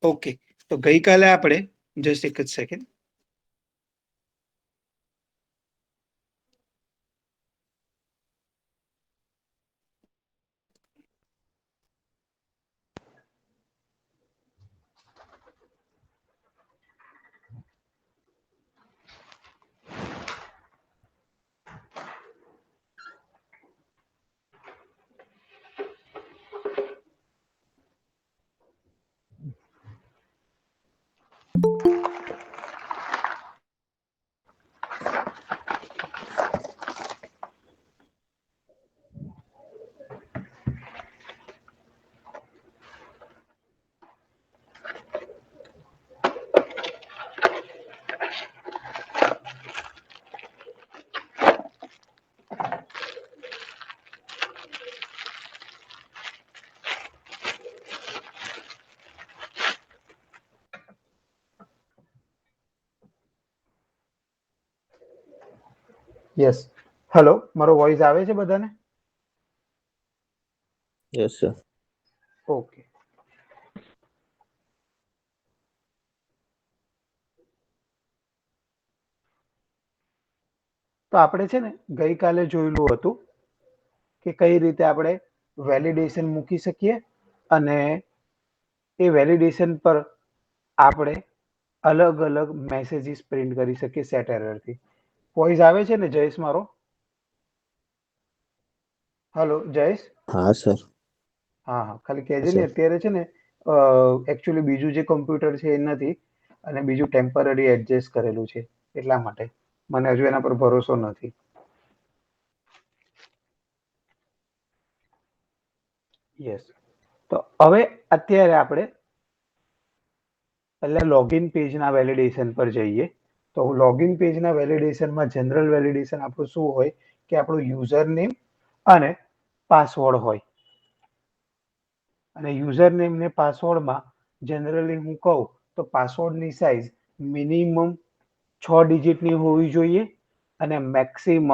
Okay, તો ગઈકાલે આપણે જસ્ટ એક જ સેકન્ડ. યસ, હેલો, મારો વોઇસ આવે છે બધાને? Yes sir. ઓકે. તો આપણે છે ને ગઈકાલે જોયેલું હતું કે કઈ રીતે આપણે વેલિડેશન મૂકી શકીએ અને એ વેલિડેશન પર આપણે અલગ અલગ મેસેજીસ પ્રિન્ટ કરી શકીએ સેટ એરરથી. વોઇસ આવે છે ને જયેશ મારો? હેલો જયેશ? હા સર. હા હા, ખાલી કહેજે ને. અત્યારે છે ને એકચ્યુઅલી બીજું જે કમ્પ્યુટર છે એ નથી અને બીજું ટેમ્પરરી એડજસ્ટ કરેલું છે એટલા માટે મને હજુ એના પર ભરોસો નથી. યસ, તો હવે અત્યારે આપણે પહેલા લોગિન પેજના વેલિડેશન પર જઈએ. તો લોગિન પેજના વેલિડેશનમાં જનરલ વેલિડેશન આપણું શું હોય કે આપણું યુઝર નેમ અને પાસવર્ડ હોય. અને યુઝર નેમ ને પાસવર્ડમાં જનરલી હું કહું તો પાસવર્ડની સાઇઝ મિનિમમ 6 ડિજિટની હોવી જોઈએ અને મેક્સિમમ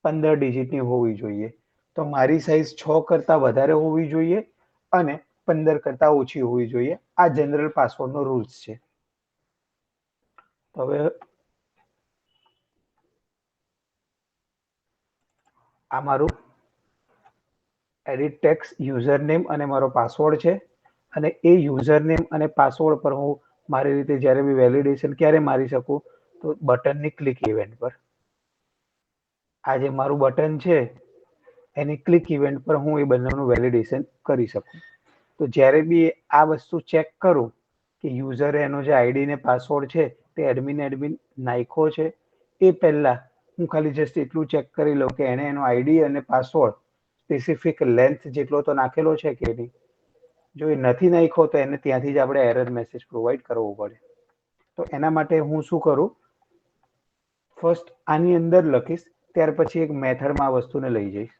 15 ડિજિટની હોવી જોઈએ. તો મારી સાઇઝ 6 કરતા વધારે હોવી જોઈએ અને 15 કરતા ઓછી હોવી જોઈએ. આ જનરલ પાસવર્ડનો રૂલ્સ છે. હવે આ મારું એડિટ ટેક્સ યુઝર નેમ અને મારો પાસવર્ડ છે અને એ યુઝર નેમ અને પાસવર્ડ પર હું મારી રીતે જ્યારે બી વેલિડેશન ક્યારે મારી શકું તો બટનની ક્લિક ઇવેન્ટ પર. આ જે મારું બટન છે એની ક્લિક ઇવેન્ટ પર હું એ બંનેનું વેલિડેશન કરી શકું. તો જ્યારે બી આ વસ્તુ ચેક કરું કે યુઝરે એનો જે આઈડી ને પાસવર્ડ છે તે એડમિન નાખ્યો છે, એ પહેલા હું ખાલી જસ્ટ એટલું ચેક કરી લઉં કે એને એનો આઈડી અને પાસવર્ડ સ્પેસિફિક લેન્થ જેટલો તો નાખેલો છે કે નહીં. જો એ નથી નાખ્યો તો એને ત્યાંથી જ આપણે એરર મેસેજ પ્રોવાઈડ કરવો પડે. તો એના માટે હું શું કરું, ફર્સ્ટ આની અંદર લખીશ, ત્યાર પછી એક મેથડમાં આ વસ્તુને લઈ જઈશ.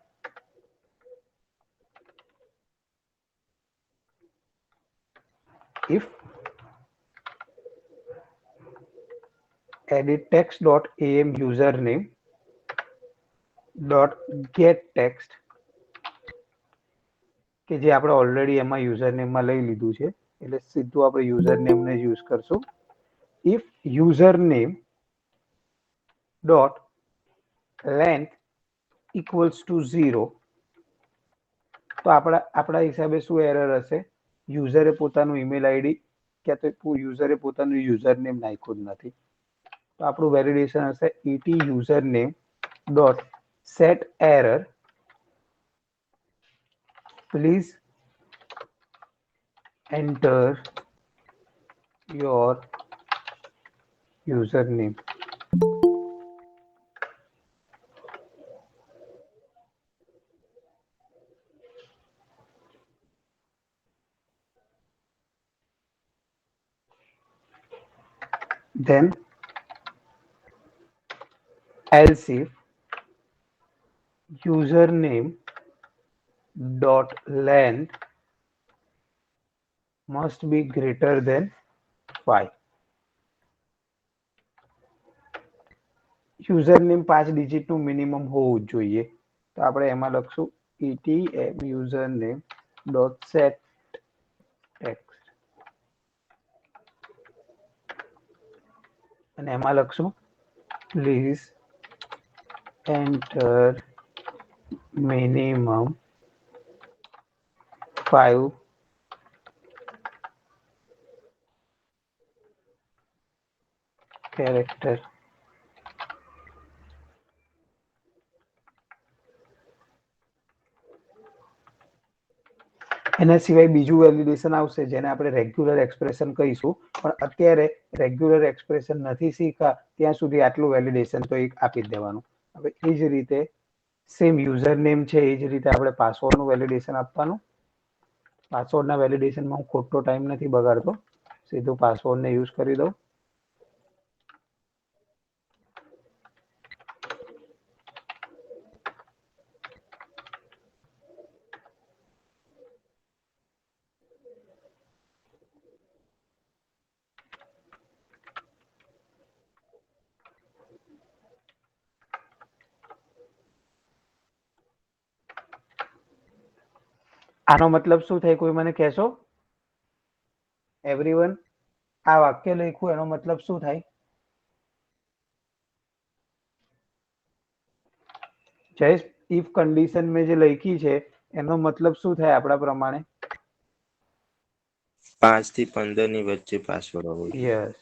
if edit text.am username .get text કે જે આપણે ઓલરેડી એમાં યુઝરનેમમાં લઈ લીધું છે એટલે સીધું આપણે યુઝરનેમને યુઝ કરશું. if username dot length equals to 0 તો આપણા હિસાબે શું એરર હશે, યુઝરે પોતાનું ઈમેલ આઈડી ક્યાં તો યુઝરે પોતાનું યુઝરનેમ નાખ્યું જ નથી. તો આપણું વેલિડેશન હશે et username dot set error please enter your username. Then else if username dot length must be greater than 5. Username 5 ડિજિટનું મિનિમમ હોવું જ જોઈએ. તો આપણે એમાં લખશું et username dot set text અને એમાં લખશું પ્લીઝ એન્ટર મિનિમમ 5 કેરેક્ટર. એના સિવાય બીજું વેલિડેશન આવશે જેને આપણે રેગ્યુલર એક્સપ્રેશન કહીશું, પણ અત્યારે રેગ્યુલર એક્સપ્રેશન નથી શીખા ત્યાં સુધી આટલું વેલિડેશન તો એક આપી જ દેવાનું. હવે એ જ રીતે સેમ યુઝર નેમ છે એ જ રીતે આપણે પાસવર્ડનું વેલિડેશન આપવાનું. પાસવર્ડના વેલિડેશનમાં હું ખોટો ટાઈમ નથી બગાડતો, સીધું પાસવર્ડને યુઝ કરી દઉં. આનો મતલબ શું થાય કોઈ મને કહેશો? એવરીવન, આ વાક્ય લખ્યું એનો મતલબ શું થાય? જયેશ, ઇફ કન્ડિશન મેં જે લખી છે એનો મતલબ શું થાય આપણા પ્રમાણે? 5 થી 15 ની વચ્ચે પાસવર્ડ હોવો જોઈએ. યસ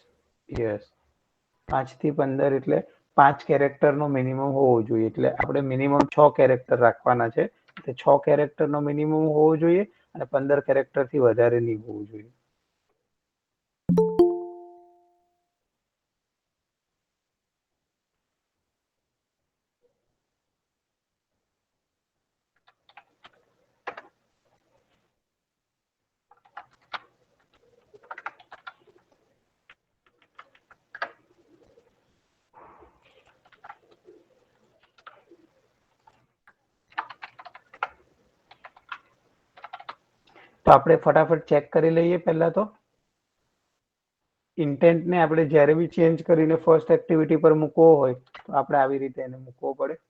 યસ, 5 થી 15 એટલે 5 કેરેક્ટર નો મિનિમમ હોવો જોઈએ. એટલે આપણે મિનિમમ 6 કેરેક્ટર રાખવાના છે. 6 કેરેક્ટર નો મિનિમમ હોવો જોઈએ અને 15 કેરેક્ટર થી વધારે નહીં હોવું જોઈએ. તો આપણે ફટાફટ ચેક કરી લઈએ. પહેલા તો ઇન્ટેન્ટને આપણે જ્યારે બી ચેન્જ કરીને ફર્સ્ટ એક્ટિવિટી પર મૂકવો હોય તો આપણે આવી રીતે એને મૂકવો પડે.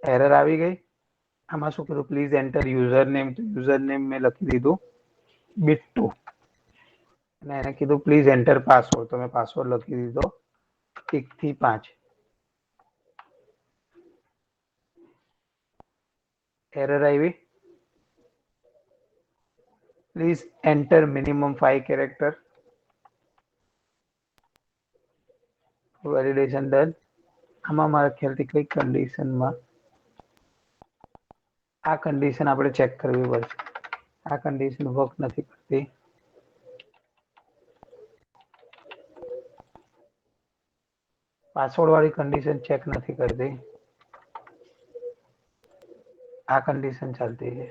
એરર આવી ગઈ. આમાં શું કીધું? Please enter user name. તો યુઝર નેમ મેં લખી દીધું બિટ્ટુ અને એને કીધું પ્લીઝ એન્ટર પાસવર્ડ. તો મેં પાસવર્ડ લખી દીધો 1 થી 5. એરર આવી. Please enter minimum 5 character. Validation done. આમાં મારા ખ્યાલથી કઈ કન્ડિશનમાં આ કન્ડિશન આપણે ચેક કરવી પડશે. આ કન્ડિશન વર્ક નથી કરતી. પાસવર્ડ વાળી કન્ડિશન ચેક નથી કરતી. આ કન્ડિશન ચાલતી છે.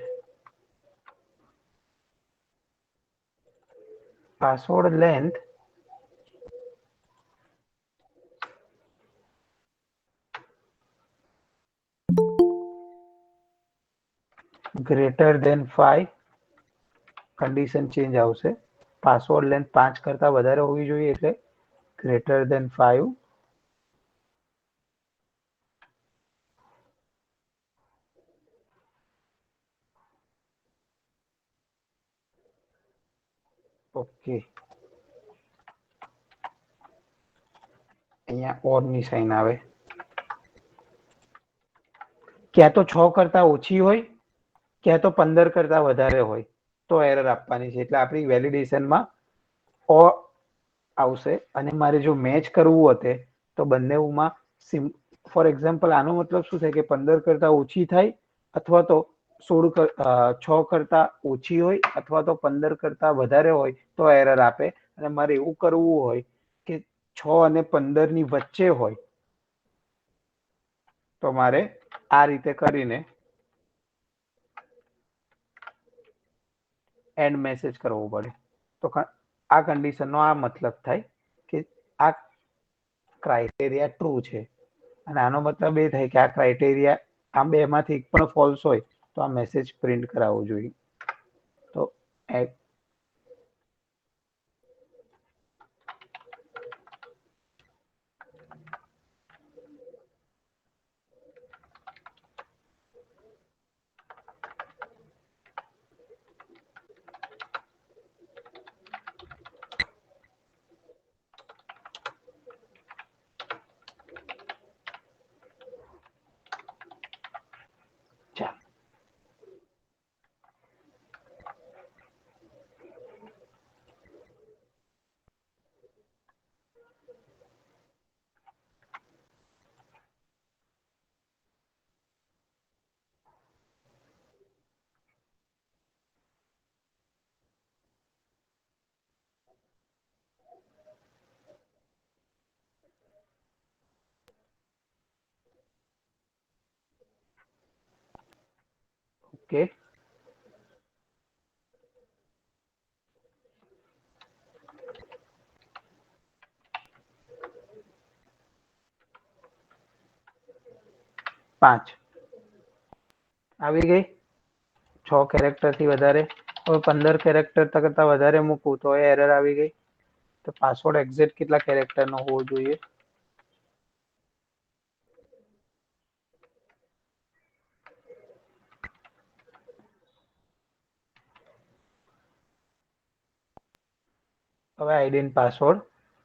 Password length greater than 5. Condition change આવશે. પાસવર્ડ લેન્થ 5 કરતા વધારે હોવી જોઈએ એટલે ગ્રેટર દેન 5. ઓકે, અહીંયા ઓર ની સાઇન આવે. ક્યાં તો 6 કરતા ઓછી હોય, ક્યાં તો 15 કરતા વધારે હોય તો એરર આપવાની છે. એટલે આપણી વેલિડેશનમાં ઓ આવશે. અને મારે જો મેચ કરવું હતે તો બંનેમાં ફોર એક્ઝામ્પલ આનો મતલબ શું થાય કે 15 કરતા ઓછી થાય અથવા તો 6 કરતા ઓછી હોય અથવા તો 15 કરતા વધારે હોય તો એરર આપે. અને મારે એવું કરવું હોય કે 6 અને 15 ની વચ્ચે હોય તો મારે આ રીતે કરીને એન્ડ મેસેજ કરવો પડે. તો આ કન્ડિશનનો આ મતલબ થાય આ ક્રાઇટેરિયા ટ્રુ છે, અને આનો મતલબ એ થાય કે આ ક્રાઇટેરિયા આ બેમાંથી એક પણ ફોલ્સ હોય તો આ મેસેજ પ્રિન્ટ કરાવવો જોઈએ. તો ઓકે, પાંચ આવી ગઈ. 6 કેરેક્ટર થી વધારે, હવે 15 કેરેક્ટર કરતા વધારે મૂકું તો એરર આવી ગઈ. તો પાસવર્ડ એક્ઝેક્ટ કેટલા કેરેક્ટર નો હોવો જોઈએ? હવે આઈડી અને પાસવર્ડ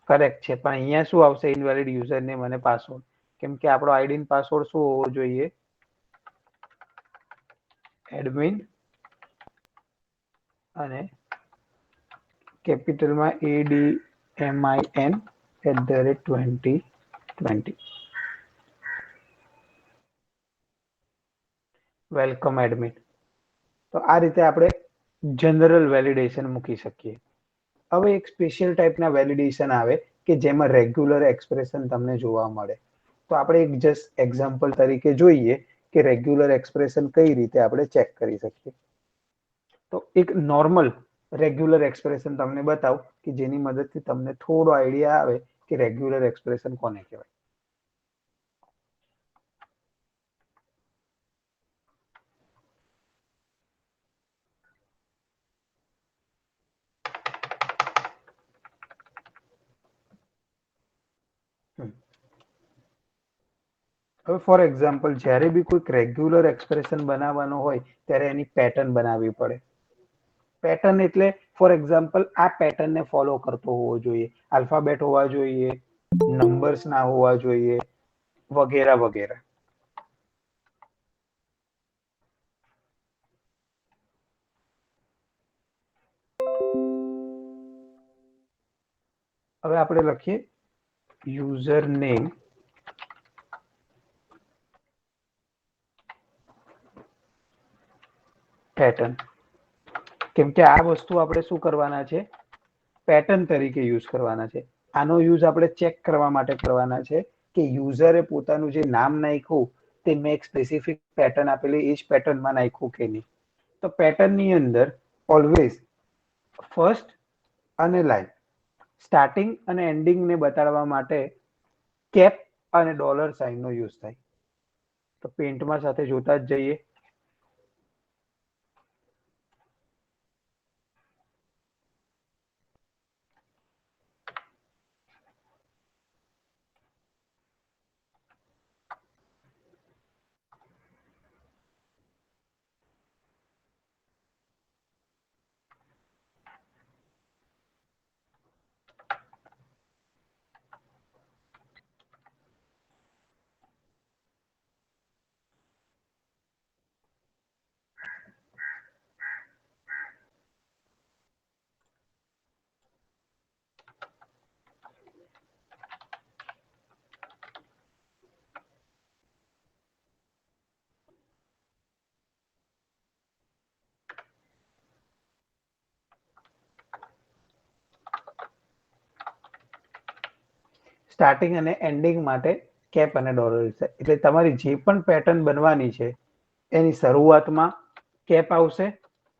કરેક્ટ છે, પણ અહીંયા શું આવશે? ઇનવેલિડ યુઝર નેમ અને પાસવર્ડ. કેમ કે આપણો આઈડી અને પાસવર્ડ શું હોવો જોઈએ? એડમિન અને કેપિટલમાં ADMIN@2020. Welcome admin. તો આ રીતે આપણે જનરલ વેલિડેશન મૂકી શકીએ. હવે એક સ્પેશિયલ ટાઈપના વેલિડેશન આવે કે જેમાં રેગ્યુલર એક્સપ્રેશન તમને જોવા મળે. તો આપણે એક જસ્ટ એક્ઝામ્પલ તરીકે જોઈએ કે રેગ્યુલર એક્સપ્રેશન કઈ રીતે આપણે ચેક કરી શકીએ. તો એક નોર્મલ રેગ્યુલર એક્સપ્રેશન તમને બતાવું કે જેની મદદથી તમને થોડો આઈડિયા આવે કે રેગ્યુલર એક્સપ્રેશન કોને કહેવાય. હવે ફોર એક્ઝામ્પલ જ્યારે બી કોઈક રેગ્યુલર એક્સપ્રેશન બનાવવાનો હોય ત્યારે એની પેટર્ન બનાવવી પડે. પેટર્ન એટલે ફોર એક્ઝામ્પલ આ પેટર્નને ફોલો કરતો હોવો જોઈએ, આલ્ફાબેટ હોવા જોઈએ, નંબર્સ ના હોવા જોઈએ, વગેરે વગેરે. હવે આપણે લખીએ યુઝર નેમ પેટર્ન. કેમ કે આ વસ્તુ આપણે શું કરવાના છે? પેટર્ન તરીકે યુઝ કરવાના છે. આનો યુઝ આપણે ચેક કરવા માટે કરવાના છે કે યુઝરે પોતાનું જે નામ નાખ્યું તે મેં એક સ્પેસિફિક પેટર્ન આપેલી એ જ પેટર્નમાં નાખ્યું કે નહીં. તો પેટર્નની અંદર ઓલવેઝ ફર્સ્ટ અને લાઈન, સ્ટાર્ટિંગ અને એન્ડિંગ ને બતાડવા માટે કેપ અને ડોલર સાઇન નો યુઝ થાય. તો પેન્ટમાં સાથે જોતા જ જઈએ. સ્ટાર્ટિંગ અને એન્ડિંગ માટે કેપ અને ડોલર છે. એટલે તમારી જે પણ પેટર્ન બનવાની છે એની શરૂઆતમાં કેપ આવશે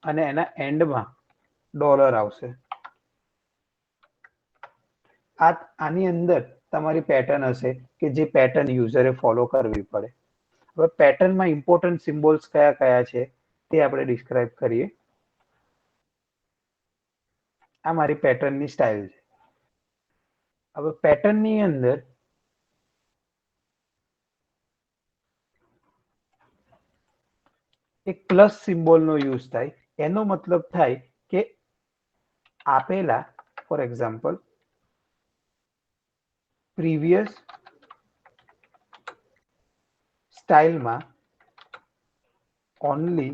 અને એના એન્ડમાં ડોલર આવશે. આની અંદર તમારી પેટર્ન હશે કે જે પેટર્ન યુઝરે ફોલો કરવી પડે. હવે પેટર્નમાં ઇમ્પોર્ટન્ટ સિમ્બોલ્સ કયા કયા છે તે આપણે ડિસ્ક્રાઇબ કરીએ. આ મારી પેટર્નની સ્ટાઇલ છે. હવે પેટર્નની અંદર એક પ્લસ સિમ્બોલનો યુઝ થાય. એનો મતલબ થાય કે આપેલા ફોર એક્ઝામ્પલ પ્રીવિયસ સ્ટાઇલમાં only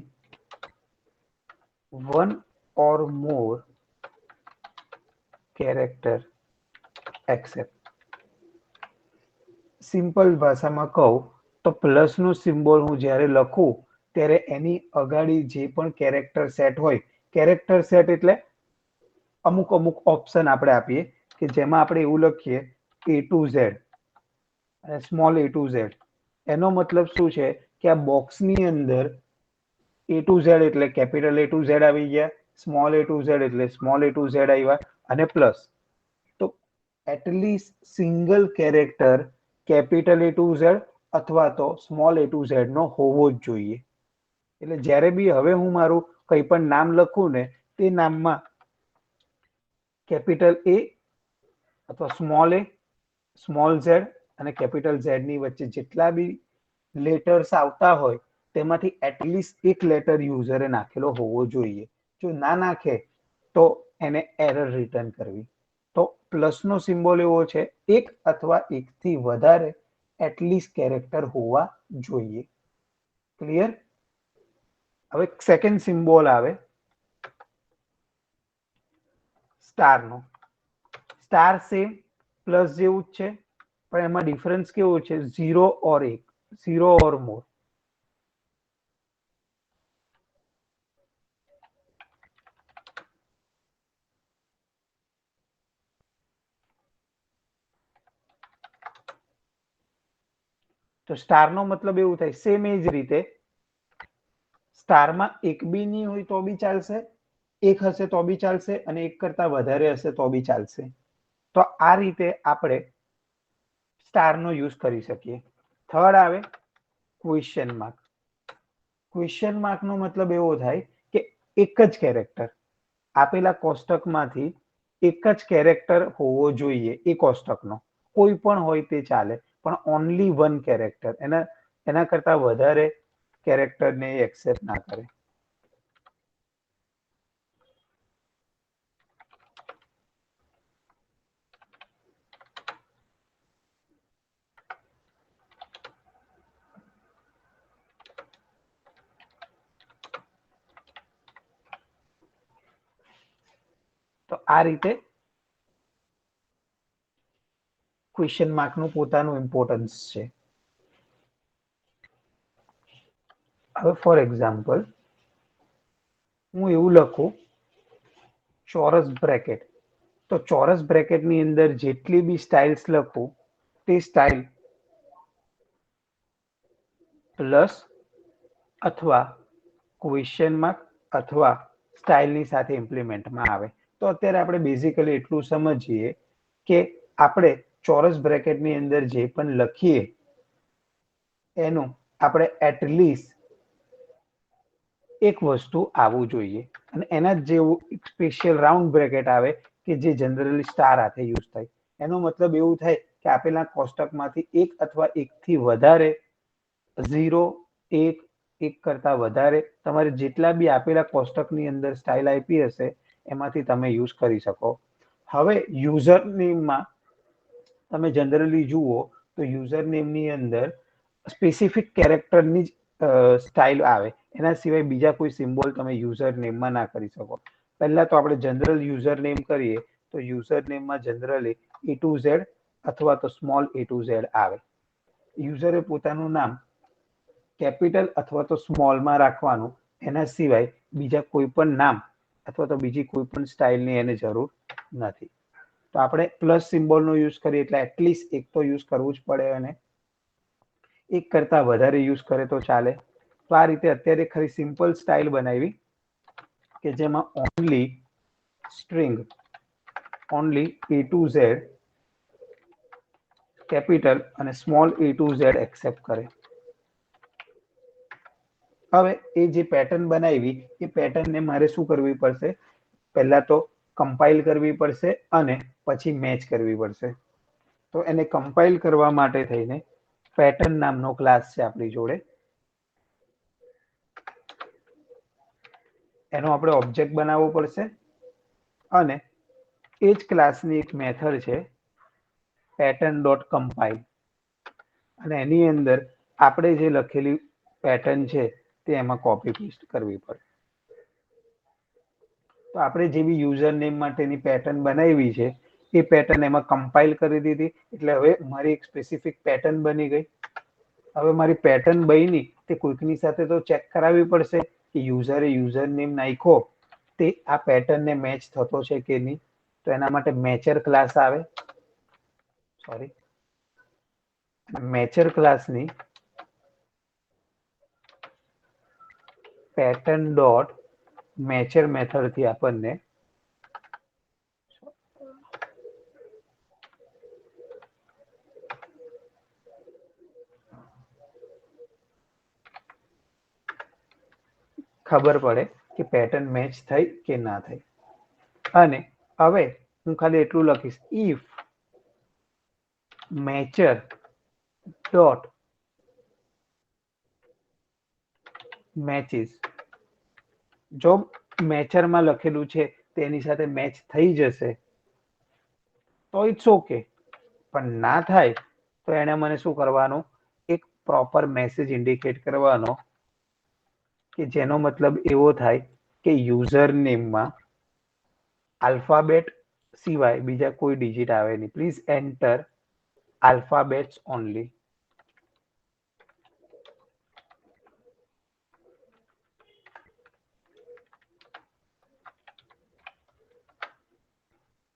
one or more character except. Simple ભાષામાં કહું તો પ્લસનો સિમ્બોલ હું જ્યારે લખું ત્યારે એની અગાડી જે પણ કેરેક્ટર સેટ હોય, કેરેક્ટર સેટ એટલે અમુક અમુક ઓપ્શન આપણે આપીએ કે જેમાં આપણે એવું લખીએ A to Z અને સ્મોલ A to Z. એનો મતલબ શું છે કે આ બોક્સની અંદર A to Z એટલે કેપિટલ A to Z આવી ગયા, સ્મોલ A to Z એટલે સ્મોલ A to Z આવ્યા અને પ્લસ. તો at least single character capital A to Z અથવા તો સ્મોલ A to Z નો હોવો જ જોઈએ. એટલે જ્યારે બી હવે હું મારું કંઈ પણ નામ લખું ને તે નામમાં કેપિટલ A અથવા સ્મોલ A, સ્મોલ Z અને કેપિટલ Z ની વચ્ચે જેટલા બી લેટર્સ આવતા હોય તેમાંથી એટલીસ્ટ એક લેટર યુઝરે નાખેલો હોવો જોઈએ. જો ના નાખે તો એને એરર રિટર્ન કરવી. તો પ્લસનો સિમ્બોલ એવો છે એક અથવા એકથી વધારે એટલીસ્ટ કેરેક્ટર હોવા જોઈએ. ક્લિયર? હવે સેકન્ડ સિમ્બોલ આવે સ્ટારનો. સ્ટાર સેમ પ્લસ જેવું જ છે પણ એમાં ડિફરન્સ કેવો છે? 0 ઓર 1, 0 ઓર મોર. તો સ્ટારનો મતલબ એવું થાય સેમ એ જ રીતે સ્ટારમાં એક બી નહીં હોય તો બી ચાલશે, એક હશે તો બી ચાલશે અને એક કરતા વધારે હશે તો બી ચાલશે. તો આ રીતે આપણે સ્ટારનો યુઝ કરી શકીએ. થર્ડ આવે ક્વેશ્ચન માર્ક. ક્વેશ્ચન માર્કનો મતલબ એવો થાય કે એક જ કેરેક્ટર આપેલા કોષ્ટકમાંથી એક જ કેરેક્ટર હોવો જોઈએ એ કોષ્ટકનો. કોઈ પણ હોય તે ચાલે પણ ઓનલી વન કેરેક્ટર. એના કરતા વધારે કેરેક્ટરને એક્સેપ્ટ ના કરે. તો આ રીતે ક્વેશ્ચન માર્કનું પોતાનું ઇમ્પોર્ટન્સ છે. હવે ફોર એક્ઝામ્પલ હું એવું લખું ચોરસ બ્રેકેટ. તો ચોરસ બ્રેકેટની અંદર જેટલી બી સ્ટાઇલ્સ લખું તે સ્ટાઇલ પ્લસ અથવા ક્વેશ્ચન માર્ક અથવા સ્ટાઇલની સાથે ઇમ્પ્લિમેન્ટમાં આવે. તો અત્યારે આપણે બેઝિકલી એટલું સમજીએ કે આપણે ચોરસ બ્રેકેટની અંદર જે પણ લખીએ એનું આપણે એટલીસ્ટ એક વસ્તુ આવવું જોઈએ અને એના જેવું સ્પેશિયલ રાઉન્ડ બ્રેકેટ આવે કે જે જનરલી સ્ટાર હાથે યુઝ થાય. એનો મતલબ એવું થાય કે આપેલા કોષ્ટકમાંથી એક અથવા એકથી વધારે 0, 1, 1 કરતા વધારે તમારે જેટલા બી આપેલા કોષ્ટકની અંદર સ્ટાઇલ આપી હશે એમાંથી તમે યુઝ કરી શકો. હવે યુઝર નેમમાં તમે જનરલી જુઓ તો યુઝર નેમની અંદર સ્પેસિફિક કેરેક્ટરની જ સ્ટાઇલ આવે. એના સિવાય બીજા કોઈ સિમ્બોલ તમે યુઝર નેમમાં ના કરી શકો. પહેલા તો આપણે જનરલ યુઝર નેમ કરીએ તો યુઝર નેમમાં જનરલી A to Z અથવા તો સ્મોલ A to Z આવે. યુઝરે પોતાનું નામ કેપિટલ અથવા તો સ્મોલમાં રાખવાનું. એના સિવાય બીજા કોઈ પણ નામ અથવા તો બીજી કોઈ પણ સ્ટાઇલની એને જરૂર નથી. તો આપણે પ્લસ સિમ્બોલનો યુઝ કરીએ એટલે એટલીસ્ટ એક તો યુઝ કરવું જ પડે અને એક કરતા વધારે યુઝ કરે તો ચાલે. તો આ રીતે અત્યારે ખરી સિમ્પલ સ્ટાઇલ બનાવી કે જેમાં only string, only A to Z capital અને small a to z accept કરે. હવે એ જે પેટર્ન બનાવી એ પેટર્નને મારે શું કરવી પડશે? પહેલા તો કમ્પાઇલ કરવી પડશે અને પછી મેચ કરવી પડશે. તો એને કમ્પાઇલ કરવા માટે થઈને પેટર્ન નામનો ક્લાસ છે આપણી જોડે. એનો આપણે ઓબ્જેક્ટ બનાવવો પડશે અને એ જ ક્લાસની એક મેથડ છે પેટર્ન ડોટ કમ્પાઇલ, અને એની અંદર આપણે જે લખેલી પેટર્ન છે તે એમાં કોપી પેસ્ટ કરવી પડે. તો આપણે જેવી યુઝર નેમ માટેની પેટર્ન બનાવી છે એ પેટર્ન એમાં કમ્પાઇલ કરી દીધી, એટલે હવે મારી એક સ્પેસિફિક પેટર્ન બની ગઈ. હવે મારી પેટર્ન બની તે કોઈકની સાથે તો ચેક કરાવવી પડશે કે યુઝરે યુઝર નેમ નાખ્યો તે આ પેટર્નને મેચ થતો છે કે નહીં. તો એના માટે મેચર ક્લાસ આવે. સોરી, મેચર ક્લાસની પેટર્ન ડોટ મેચર મેથડ થી આપણને ખબર પડે કે પેટર્ન મેચ થઈ કે ના થઈ. અને હવે હું ખાલી એટલું લખીશ, ઇફ મેચર ડોટ મેચિસ. જો મેચરમાં લખેલું છે તેની સાથે મેચ થઈ જશે તો ઇટ્સ ઓકે, પણ ના થાય તો એને મને શું કરવાનું? એક પ્રોપર મેસેજ ઇન્ડિકેટ કરવાનો કે જેનો મતલબ એવો થાય કે યુઝર નેમમાં આલ્ફાબેટ સિવાય બીજા કોઈ ડિજિટ આવે નહીં. Please enter alphabets only.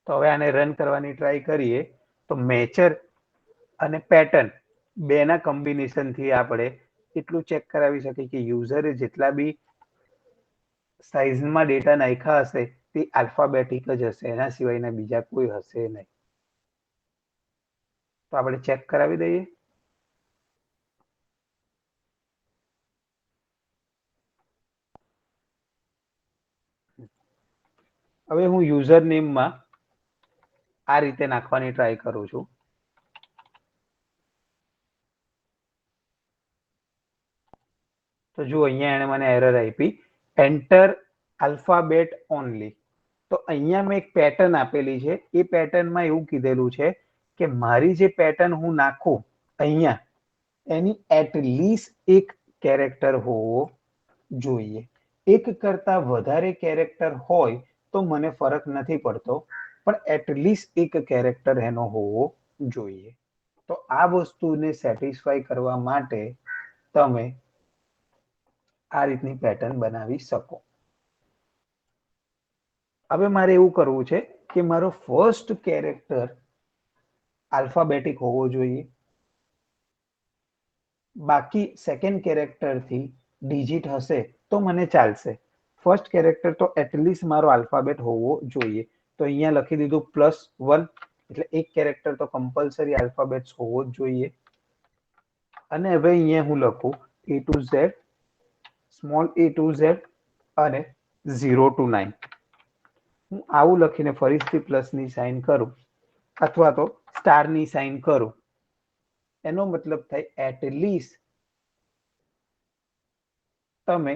તો હવે આને રન કરવાની ટ્રાય કરીએ તો મેચર અને પેટર્ન બેના કોમ્બિનેશન થી આપણે એટલું ચેક કરાવી શકીએ કે યુઝરે જેટલા બી સાઇઝમાં ડેટા નાખ્યા હશે તે આલ્ફાબેટિક જ હશે, એના સિવાયના બીજા કોઈ હશે નહીં. તો આપણે ચેક કરાવી દઈએ. હવે હું યુઝર નેમમાં આ રીતે નાખવાની ટ્રાય કરું છું. તો જો અહીંયા એને મને એરર આપી, એન્ટર આલ્ફાબેટ ઓનલી. તો અહીંયા મેં એક પેટર્ન આપેલી છે, એ પેટર્નમાં એવું કીધેલું છે કે મારી જે પેટર્ન હું નાખું અહીંયા એની એટલીસ્ટ એક કેરેક્ટર હોવો જોઈએ. એક કરતા વધારે કેરેક્ટર હોય તો મને ફરક નથી પડતો, પણ એટલીસ્ટ એક કેરેક્ટર એનો હોવો જોઈએ. તો આ વસ્તુને સેટિસ્ફાઈ કરવા માટે તમે આ રીતની પેટર્ન બનાવી શકો. હવે મારે એવું કરવું છે કે મારો ફર્સ્ટ કેરેક્ટર આલ્ફાબેટિક હોવો જોઈએ, બાકી સેકન્ડ કેરેક્ટર થી ડિજિટ હશે તો મને ચાલશે. ફર્સ્ટ કેરેક્ટર તો એટલીસ્ટ મારો આલ્ફાબેટ હોવો જોઈએ. તો અહીંયા લખી દીધું +1, એટલે એક કેરેક્ટર તો કમ્પલસરી આલ્ફાબેટ્સ હોવો જ જોઈએ. અને હવે અહીંયા હું લખું A to Z, small a to z અને 0 to 9. હું આવું લખીને ફરીથી પ્લસની સાઇન કરું અથવા તો સ્ટારની સાઇન કરું, એનો મતલબ થાય એટલીસ્ટ તમે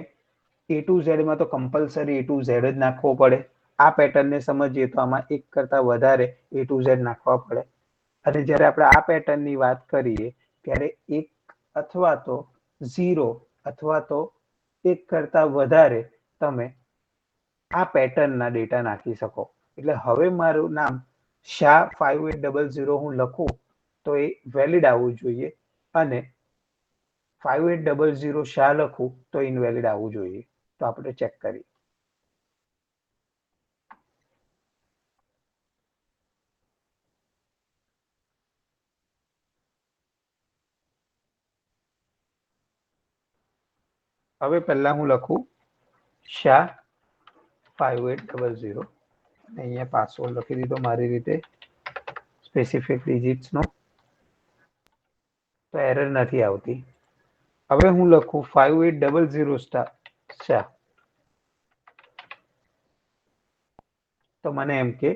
A to Z માં તો કમ્પલસરી A to Z જ નાખવો પડે. આ પેટર્નને સમજીએ તો આમાં એક કરતા વધારે A to Z નાખવા પડે. અને જ્યારે આપણે આ પેટર્નની વાત કરીએ ત્યારે એક અથવા તો 0 અથવા તો એક કરતા વધારે તમે આ પેટર્નના ડેટા નાખી શકો. એટલે હવે મારું નામ શાહ 5800 હું લખું તો એ વેલિડ આવવું જોઈએ, અને 5800 શાહ લખું તો ઇનવેલિડ આવવું જોઈએ. તો આપણે ચેક કરીએ. હવે પહેલા હું લખું શાહ 5800 અને અહીંયા પાસવર્ડ લખી દીધો મારી રીતે સ્પેસિફિક ડિજિટ્સનો. તો એરર નથી આવતી. હવે હું લખું 5800 તો મને એમ કે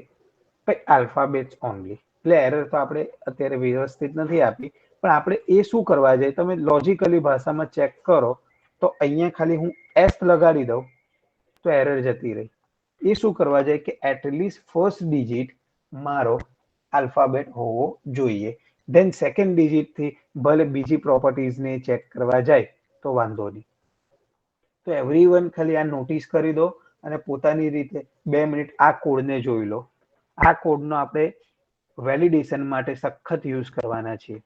આલ્ફાબેટ્સ ઓનલી, એટલે એરર તો આપણે અત્યારે વ્યવસ્થિત નથી આપી, પણ આપણે એ શું કરવા જાય, તમે લોજિકલી ભાષામાં ચેક કરો તો અહીંયા ખાલી હું એસ લગાડી દઉં તો એરર જતી રહી. એ શું કરવા જાય કે એટલીસ્ટ ફર્સ્ટ ડિજિટ મારો આલ્ફાબેટ હોવો જોઈએ, ધેન સેકન્ડ ડિજિટ થી ભલે બીજી પ્રોપર્ટીઝને ચેક કરવા જાય તો વાંધો નહીં. તો એવરીવન ખાલી આ નોટિસ કરી દો અને પોતાની રીતે 2 મિનિટ આ કોડને જોઈ લો. આ કોડનો આપણે વેલિડેશન માટે સખત યુઝ કરવાના છીએ.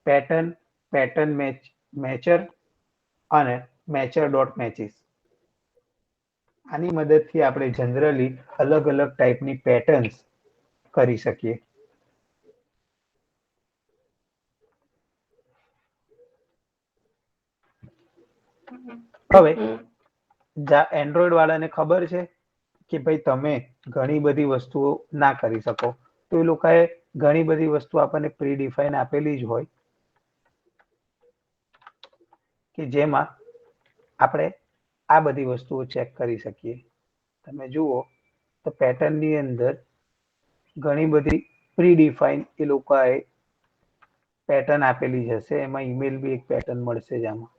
પેટર્ન, પેટર્ન મેચર અને મેચર ડોટ મેચિસ. આની મદદથી આપણે જનરલી અલગ અલગ ટાઈપની પેટર્ન્સ કરી શકીએ. હવે એન્ડ્રોઈડ વાળાને ખબર છે કે ભાઈ તમે ઘણી બધી વસ્તુઓ ના કરી શકો, તો એ લોકોએ ઘણી બધી વસ્તુ આપણને પ્રી ડિફાઈન આપેલી જ હોય કે જેમાં આપણે આ બધી વસ્તુઓ ચેક કરી શકીએ. તમે જુઓ તો પેટર્નની અંદર ઘણી બધી પ્રી ડિફાઈન એ લોકોએ પેટર્ન આપેલી હશે, એમાં ઈમેલ બી એક પેટર્ન મળશે જ આમાં.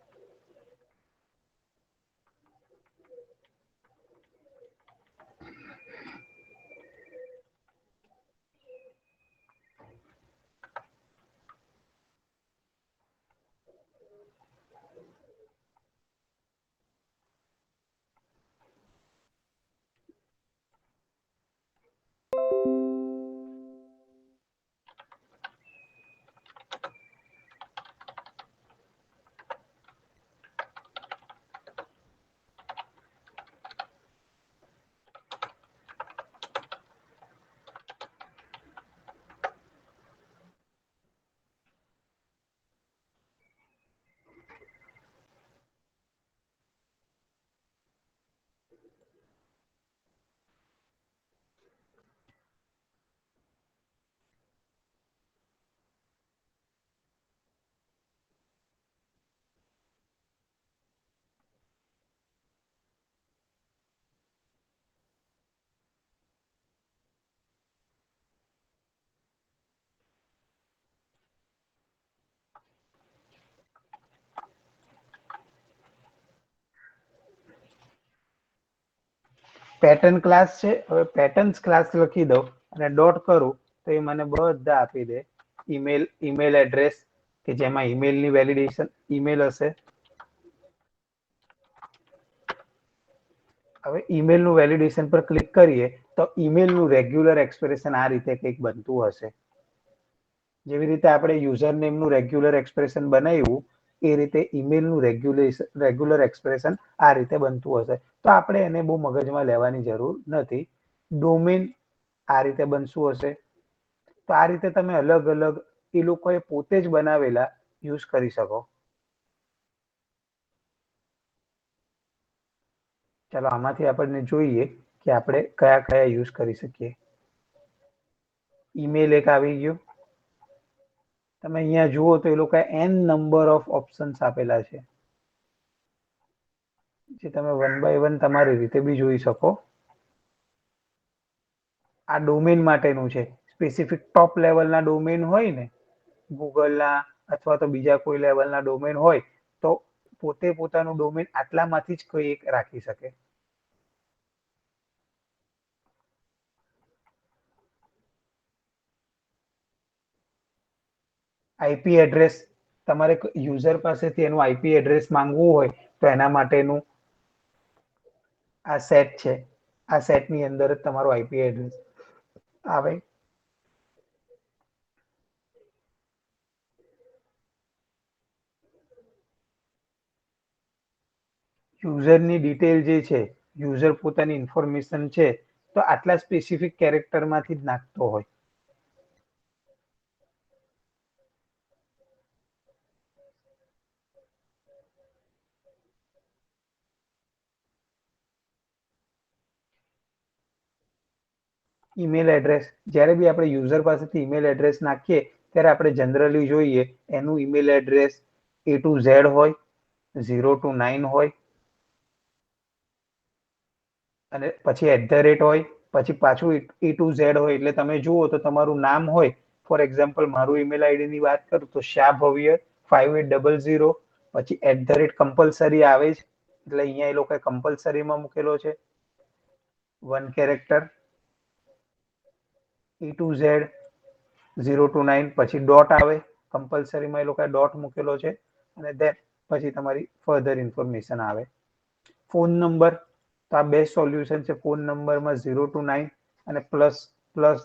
પેટર્ન ક્લાસ છે, હવે પેટર્ન્સ ક્લાસ લખી દઉં અને ડોટ કરું તો એ મને બધા આપી દે. ઈમેલ એડ્રેસ કે જેમાં ઈમેલની વેલિડેશન ઈમેલ હશે. હવે ઈમેલનું વેલિડેશન પર ક્લિક કરીએ તો ઈમેલનું રેગ્યુલર એક્સપ્રેશન આ રીતે કંઈક બનતું હશે. જેવી રીતે આપણે યુઝર નેમનું રેગ્યુલર એક્સપ્રેશન બનાવ્યું એ રીતે ઈમેલનું રેગ્યુલર એક્સપ્રેશન આ રીતે બનતું હશે. તો આપણે એને બહુ મગજમાં લેવાની જરૂર નથી. ડોમેન આ રીતે બનતું હશે. તો આ રીતે તમે અલગ અલગ એ લોકોએ પોતે જ બનાવેલા યુઝ કરી શકો. ચાલો આમાંથી આપણને જોઈએ કે આપણે કયા કયા યુઝ કરી શકીએ. ઈમેલ એક આવી ગયું. તમે અહીંયા જુઓ તો એ લોકો n નંબર ઓફ ઓપ્શન્સ આપેલા છે, જે તમે વન બાય વન તમારી રીતે બી જોઈ શકો. આ ડોમેન માટેનું છે. સ્પેસિફિક ટોપ લેવલના ડોમેન હોય ને, ગૂગલના અથવા તો બીજા કોઈ લેવલના ડોમેન હોય તો પોતે પોતાનું ડોમેન આટલામાંથી જ કોઈ એક રાખી શકે. આઈપી એડ્રેસ, તમારે યુઝર પાસેથી એનું આઈપી એડ્રેસ માંગવું હોય તો એના માટેનું આ સેટ છે. આ સેટની અંદર જ તમારું આઈપી એડ્રેસ આવે. યુઝરની ડિટેલ જે છે, યુઝર પોતાની ઇન્ફોર્મેશન છે, તો આટલા સ્પેસિફિક કેરેક્ટરમાંથી જ નાખતો હોય. ઈમેલ એડ્રેસ, જ્યારે બી આપણે યુઝર પાસેથી ઈમેલ એડ્રેસ નાખીએ ત્યારે આપણે જનરલી જોઈએ એનું email address A to Z હોય, 0 to 9 હોય, અને પછી @ હોય, પછી પાછું A to Z હોય. એટલે તમે જુઓ તો તમારું નામ હોય, ફોર એક્ઝામ્પલ મારું ઈમેલ આઈડી ની વાત કરું તો શાહ ભવ્ય 5800, પછી @ કમ્પલસરી આવે જ, એટલે અહીંયા એ લોકોએ કમ્પલસરીમાં મૂકેલો છે, 1 character, A to Z 0 to 9, પછી ડોટ આવે, કમ્પલસરીમાં એ લોકોએ ડોટ મૂકેલો છે, અને then પછી તમારી ફર્ધર ઇન્ફોર્મેશન આવે. ફોન નંબર, તો આ બેસ્ટ સોલ્યુશન છે. ફોન નંબરમાં 0 to 9 અને પ્લસ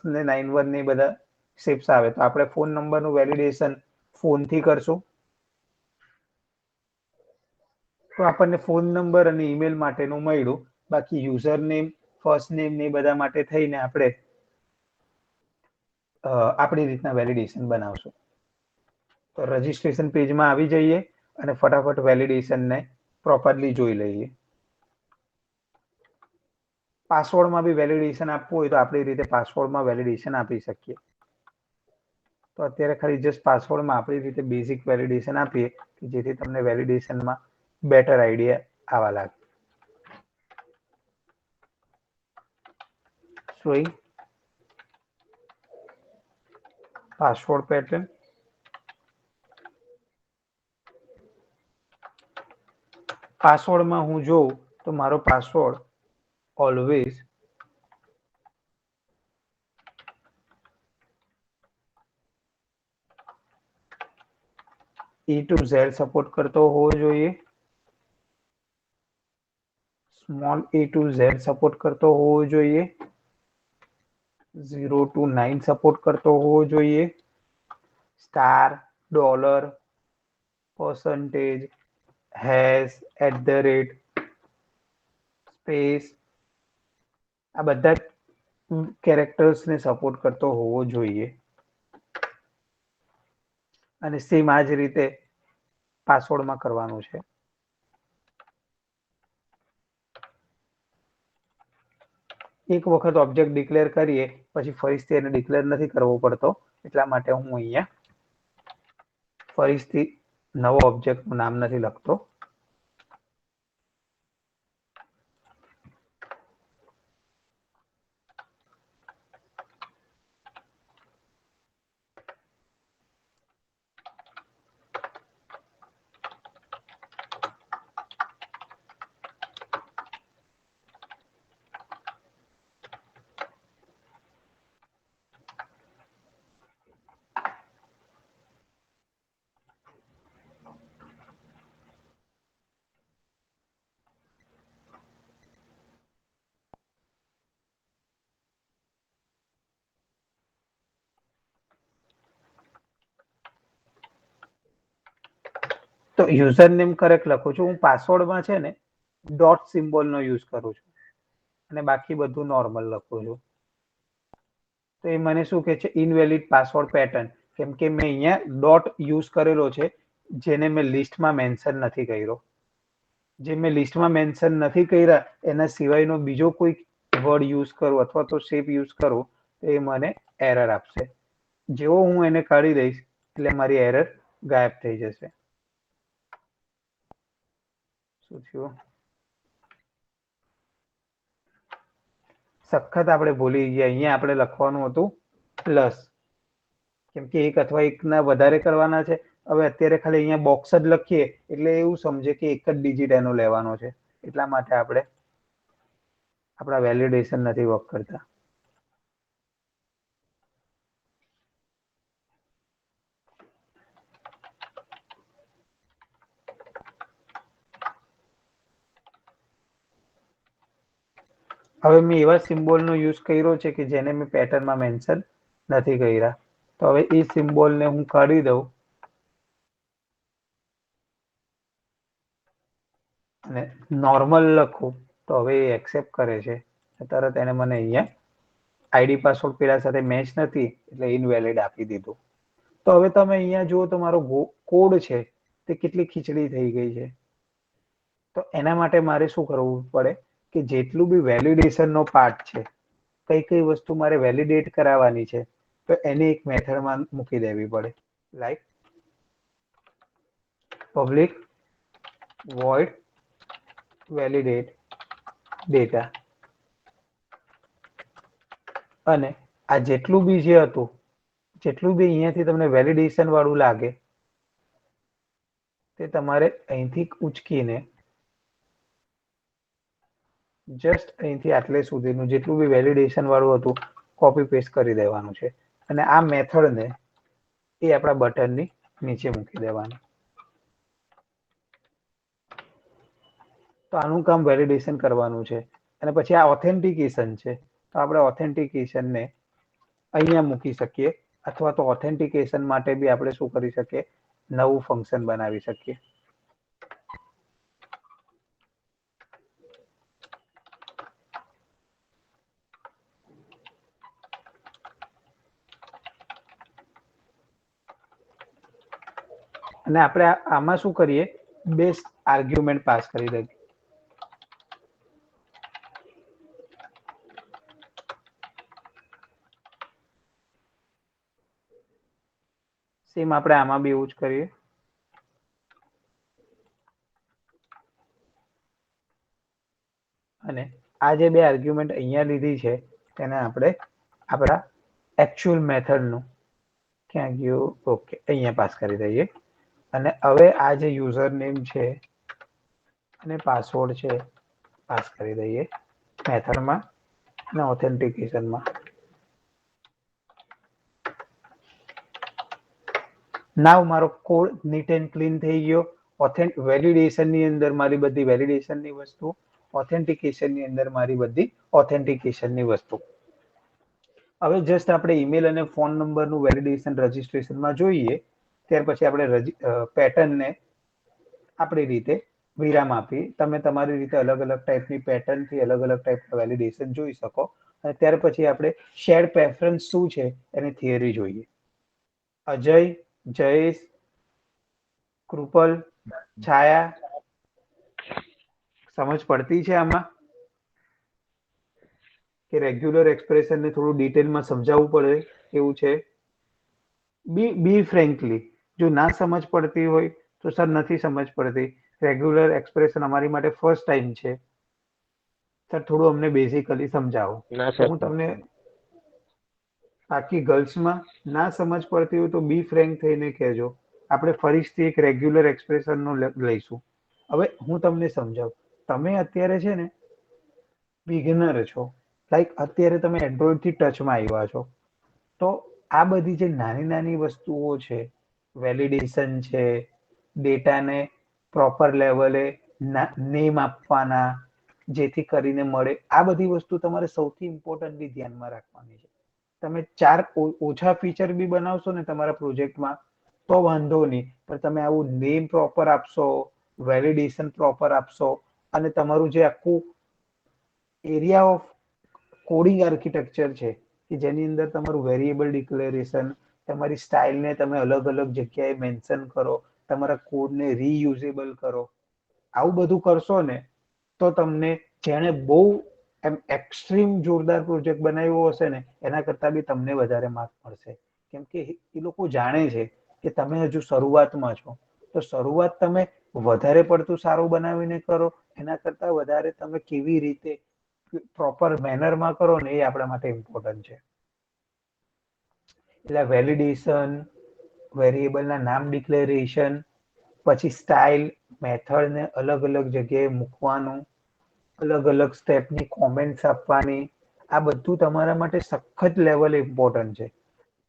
ને 91 ને બધા શેપ્સ આવે. તો આપણે ફોન નંબરનું વેલિડેશન ફોનથી કરશું. તો આપણને ફોન નંબર અને ઈમેલ માટેનું મળ્યું. બાકી યુઝર નેમ, ફર્સ્ટ નેમ ને બધા માટે થઈને આપણે આપણી રીતના વેલિડેશન બનાવશું. તો રજીસ્ટ્રેશન પેજમાં આવી જઈએ અને ફટાફટ વેલિડેશનને પ્રોપરલી જોઈ લઈએ. પાસવર્ડમાં બી વેલિડેશન આપવું હોય તો આપણી રીતે પાસવર્ડમાં વેલિડેશન આપી શકીએ. તો અત્યારે ખાલી જસ્ટ પાસવર્ડમાં આપણી રીતે બેઝિક વેલિડેશન આપીએ કે જેથી તમને વેલિડેશનમાં બેટર આઈડિયા આવવા લાગે. Showing password pattern. પાસવર્ડમાં હું જોઉં તો મારો password always E to Z support કરતો હોવો જોઈએ, small a to Z support કરતો હોવો જોઈએ, 0 to 9 સપોર્ટ કરતો હોવો જોઈએ, star, dollar, percentage, hash, @ space, આ બધા કેરેક્ટર્સને સપોર્ટ કરતો હોવો જોઈએ. અને સેમ આ જ રીતે પાસવર્ડમાં કરવાનું છે. એક વખત ઓબ્જેક્ટ ડિક્લેર કરીએ પછી ફરીથી એને ડિક્લેર નથી કરવો પડતો. એટલા માટે હું અહીંયા ફરીથી નવો ઓબ્જેક્ટનું નામ નથી લખતો. તો યુઝર નેમ કરેક્ટ લખું છું. હું પાસવર્ડમાં છે ને ડોટ સિમ્બોલનો યુઝ કરું છું અને બાકી બધું નોર્મલ લખું છું. તો એ મને શું કે છે, ઇનવેલિડ પાસવર્ડ પેટર્ન, કેમ કે મેં અહીંયા ડોટ યુઝ કરેલો છે જેને મેં લિસ્ટમાં મેન્શન નથી કર્યો. જે મેં લિસ્ટમાં મેન્શન નથી કર્યા એના સિવાયનો બીજો કોઈ વર્ડ યુઝ કરું અથવા તો શેપ યુઝ કરું તો એ મને એરર આપશે. જેવો હું એને કાઢી દઈશ એટલે મારી એરર ગાયબ થઈ જશે. શું થયું? સખત આપણે ભૂલી ગયા. અહીંયા આપણે લખવાનું હતું પ્લસ, કેમ કે એક અથવા એકના વધારે કરવાના છે. હવે અત્યારે ખાલી અહીંયા બોક્સ જ લખીએ એટલે એવું સમજે કે એક જ ડિજિટ એનો લેવાનો છે. એટલા માટે આપણે આપણા વેલિડેશન નથી વર્ક કરતા. હવે મેં એવા સિમ્બોલનો યુઝ કર્યો છે કે જેને મેં પેટર્નમાં મેન્શન નથી કર્યા. તો હવે એ સિમ્બોલને હું કાઢી દઉં અને નોર્મલ લખું તો હવે એ એક્સેપ્ટ કરે છે. તરત એને મને અહીંયા આઈડી પાસવર્ડ પેલા સાથે મેચ નથી એટલે ઇનવેલિડ આપી દીધું. તો હવે તમે અહીંયા જુઓ તો મારો કોડ છે તે કેટલી ખીચડી થઈ ગઈ છે. તો એના માટે મારે શું કરવું પડે કે જેટલું બી વેલિડેશનનો પાર્ટ છે, કઈ કઈ વસ્તુ મારે વેલિડેટ કરાવવાની છે, તો એને એક મેથડમાં મૂકી દેવી પડે, like public void validate data. અને આ જેટલું બી જે હતું, જેટલું બી અહીંયાથી તમને વેલિડેશન વાળું લાગે તે તમારે અહીંથી ઉચકીને જસ્ટ અહીંથી આટલે સુધીનું જેટલું બી વેલિડેશન વાળું હતું કોપી પેસ્ટ કરી દેવાનું છે. અને આ મેથડને એ આપણા બટનની નીચે મૂકી દેવાનું. તો આનું કામ વેલિડેશન કરવાનું છે. અને પછી આ ઓથેન્ટિકેશન છે, તો આપણે ઓથેન્ટિકેશનને અહીંયા મૂકી શકીએ, અથવા તો ઓથેન્ટિકેશન માટે બી આપણે શું કરી શકીએ, નવું ફંક્શન બનાવી શકીએ. અને આપણે આમાં શું કરીએ, બે આર્ગ્યુમેન્ટ પાસ કરી દઈએ. સેમ આપણે આમાં બી એવું જ કરીએ. અને આ જે બે આર્ગ્યુમેન્ટ અહીંયા લીધી છે તેને આપણે આપણા એકચ્યુઅલ મેથડનું ક્યાં ગયું, ઓકે, અહીંયા પાસ કરી દઈએ. અને હવે આ જે યુઝર નેમ છે અને પાસવર્ડ છે પાસ કરી દઈએ મેથડમાં અને ઓથેન્ટિકેશનમાં. નાવ મારો કોડ નીટ એન્ડ ક્લીન થઈ ગયો. વેલિડેશન ની અંદર મારી બધી વેલિડેશન ની વસ્તુ, ઓથેન્ટિકેશન ની અંદર મારી બધી ઓથેન્ટિકેશન ની વસ્તુ. હવે જસ્ટ આપણે ઈમેલ અને ફોન નંબરનું વેલિડેશન રજીસ્ટ્રેશનમાં જોઈએ, ત્યાર પછી આપણે પેટર્નને આપણી રીતે વિરામ આપી. તમે તમારી રીતે અલગ અલગ ટાઈપની પેટર્નથી અલગ અલગ ટાઈપના વેલિડેશન જોઈ શકો. અને ત્યાર પછી આપણે શેર્ડ પ્રેફરન્સ શું છે એની થિયરી જોઈએ. અજય, જયેશ, કૃપલ, છાયા, સમજ પડતી છે આમાં કે રેગ્યુલર એક્સપ્રેશન ને થોડું ડિટેલમાં સમજાવવું પડે એવું છે? બી ફ્રેન્કલી, જો ના સમજ પડતી હોય તો સર નથી સમજ પડતી, રેગ્યુલર એક્સપ્રેશન અમારી માટે ફર્સ્ટ ટાઈમ છે, સર થોડું અમને બેઝિકલી સમજાવો. તો હું તમને બાકી ગર્લ્સમાં ના સમજ પડતી હોય તો બી ફ્રેન્ક થઈને કહેજો. આપણે ફરીથી એક રેગ્યુલર એક્સપ્રેશન નું લઈશું. હવે હું તમને સમજાવું. તમે અત્યારે છે ને બિગિનર છો, લાઈક અત્યારે તમે એન્ડ્રોઈડ થી ટચમાં આવ્યા છો, તો આ બધી જે નાની નાની વસ્તુઓ છે, વેલિડેશન છે, ડેટાને પ્રોપર લેવલે નેમ આપવાના જેથી કરીને મળે, આ બધી વસ્તુ તમારે સૌથી ઇમ્પોર્ટન્ટલી ધ્યાનમાં રાખવાની છે. તમે 4 ઓછા ફીચર બી બનાવશો ને તમારા પ્રોજેક્ટમાં તો વાંધો નહીં, પણ તમે આવું નેમ પ્રોપર આપશો, વેલિડેશન પ્રોપર આપશો, અને તમારું જે આખું એરિયા ઓફ કોડિંગ આર્કિટેક્ચર છે કે જેની અંદર તમારું વેરિયેબલ ડિક્લેરેશન, તમારી સ્ટાઇલને તમે અલગ અલગ જગ્યાએ મેન્શન કરો, તમારા કોડને રીયુઝેબલ કરો, આવું બધું કરશો ને તો તમને જેણે બહુ એક્સ્ટ્રીમ જોરદાર પ્રોજેક્ટ બનાવ્યો હશે ને એના કરતા બી તમને વધારે માર્ક મળશે. કેમ કે એ લોકો જાણે છે કે તમે હજુ શરૂઆતમાં છો, તો શરૂઆત તમે વધારે પડતું સારું બનાવીને કરો એના કરતા વધારે તમે કેવી રીતે પ્રોપર મેનરમાં કરો ને એ આપણા માટે ઇમ્પોર્ટન્ટ છે. એટલે વેલિડેશન, વેરિયેબલના નામ ડિક્લેરેશન, પછી સ્ટાઇલ, મેથડને અલગ અલગ જગ્યાએ મૂકવાનું, અલગ અલગ સ્ટેપની કોમેન્ટ્સ આપવાની, આ બધું તમારા માટે સખત લેવલ ઇમ્પોર્ટન્ટ છે.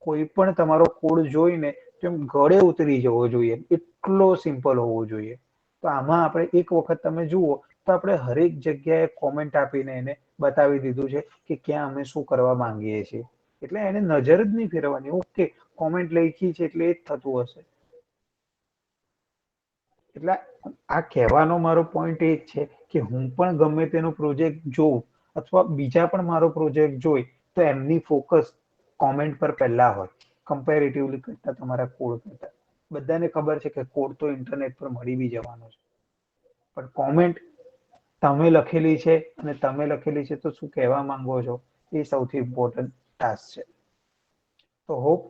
કોઈ પણ તમારો કોડ જોઈને તેમ ગળે ઉતરી જવો જોઈએ, એટલો સિમ્પલ હોવો જોઈએ. તો આમાં આપણે એક વખત તમે જુઓ તો આપણે હરેક જગ્યાએ કોમેન્ટ આપીને એને બતાવી દીધું છે કે ક્યાં અમે શું કરવા માંગીએ છીએ. એટલે એને નજર જ નહીં ફેરવાની, ઓકે કોમેન્ટ લખી છે એટલે એ જ થતું હશે. એટલે આ કહેવાનો મારો પોઈન્ટ એ જ છે કે હું પણ ગમે તેનો પ્રોજેક્ટ જોઉં અથવા બીજા પણ મારો પ્રોજેક્ટ જોઈ તો એમની ફોકસ કોમેન્ટ પર પહેલા હોય કમ્પેરેટિવલી કરતા તમારા કોડ કરતા. બધાને ખબર છે કે કોડ તો ઇન્ટરનેટ પર મળી બી જવાનો છે, પણ કોમેન્ટ તમે લખેલી છે અને તમે લખેલી છે તો શું કહેવા માંગો છો એ સૌથી ઇમ્પોર્ટન્ટ ટાસ્ક છે. તો હોપ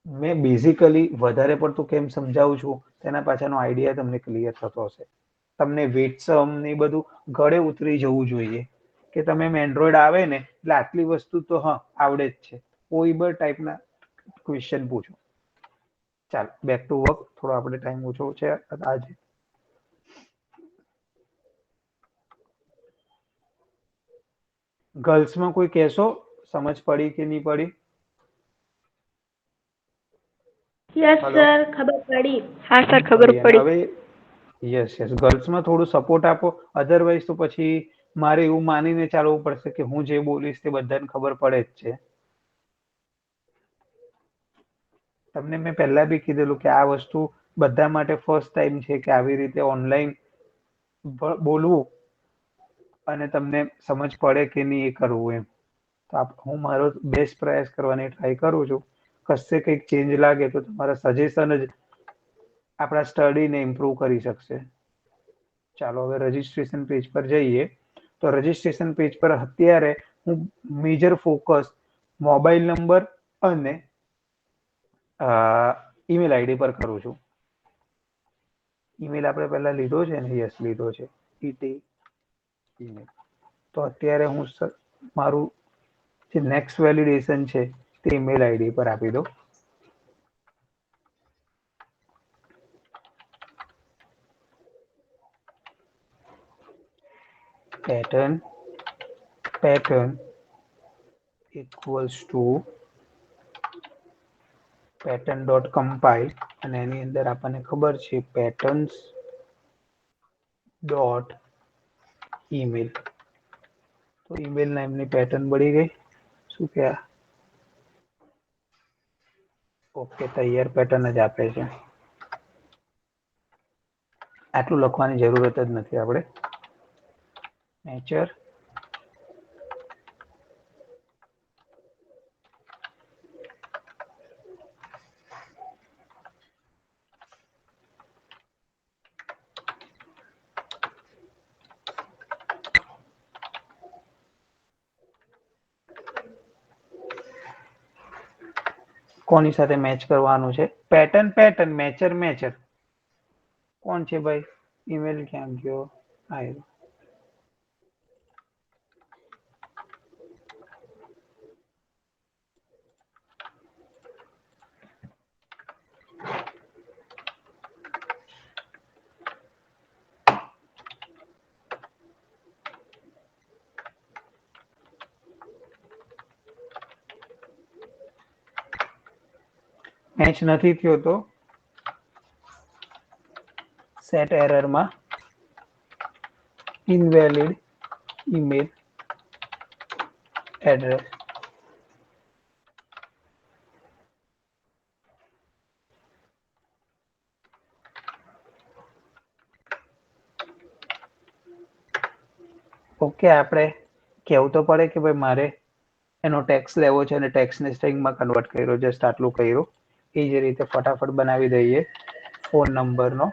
મેં બેઝિકલી વધારે પડતું કેમ સમજાવું છું તેના પાછળનો આઈડિયા તમને ક્લિયર થતો હશે. તમને વેટસમ ને એ બધું ગળે ઉતરી જવું જોઈએ કે તમે એન્ડ્રોઈડ આવે ને એટલે આટલી વસ્તુ તો હા આવડે જ છે. કોઈ પણ ટાઈપના ક્વેશ્ચન પૂછો. ચાલ બેક ટુ વર્ક. થોડો આપણે ટાઈમ ઓછો છે આજે. ગર્લ્સમાં કોઈ કહેશો સમજ પડી કે નહીં પડી? યસ હલો સર, ખબર પડી. હા સર, ખબર પડી. અને પડી. હવે યસ યસ ગર્લ્સમાં થોડું સપોર્ટ આપો. અધરવાઇઝ તો પછી મારે એવું માનીને ચાલવું પડશે કે હું જે બોલીશ તે બધાને ખબર પડે જ છે. તમને મેં પહેલા બી કીધેલું કે આ વસ્તુ બધા માટે ફર્સ્ટ ટાઈમ છે કે આવી રીતે ઓનલાઈન બોલવું અને તમને સમજ પડે કે નહીં એ કરવું એમ. તો હું મારો બેસ્ટ પ્રયાસ કરવાની ટ્રાય કરું છું. કશે કંઈક ચેન્જ લાગે તો તમારા સજેશન જ આપણા સ્ટડીને ઇમ્પ્રુવ કરી શકશે. ચાલો હવે રજીસ્ટ્રેશન પેજ પર જઈએ. તો રજીસ્ટ્રેશન પેજ પર અત્યારે હું મેજર ફોકસ મોબાઈલ નંબર અને ઈમેલ આઈડી પર કરું છું. ઈમેલ આપણે પહેલા લીધો છે ને? યસ લીધો છે. ઈમેલ. તો અત્યારે હું મારું જે નેક્સ્ટ વેલિડેશન છે તે ઈમેલ આઈડી પર આપી દો. Pattern equals to pattern dot compile અને એની અંદર આપણને ખબર છે patterns dot email. તો ઈમેલ ના એમની પેટર્ન મળી ગઈ. શું કે ઓકે તૈયાર પેટર્ન જ આપે છે. આટલું લખવાની જરૂરત જ નથી આપણે. નેચર કોની સાથે મેચ કરવાનું છે? Pattern mature. કોણ છે ભાઈ? ઈમેલ ક્યાં ગયો? આવ્યો. મેચ નથી થયો તો સેટ એરરમાં invalid email address. ઓકે આપણે કેવું તો પડે કે ભાઈ મારે એનો ટેક્સ લેવો છે અને ટેક્સને સ્ટ્રિંગમાં કન્વર્ટ કર્યો. જસ્ટ આટલું કર્યું. એ જ રીતે ફટાફટ બનાવી દઈએ ફોન નંબરનો.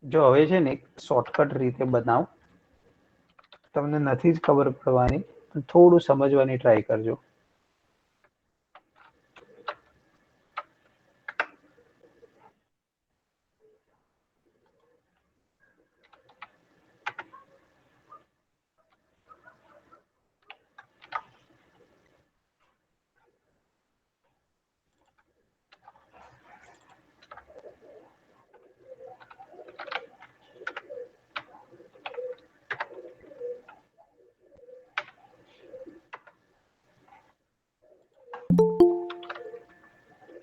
જો હવે છે ને શોર્ટકટ રીતે બનાવ. તમને નથી જ ખબર પડવાની, થોડું સમજવાની ટ્રાય કરજો.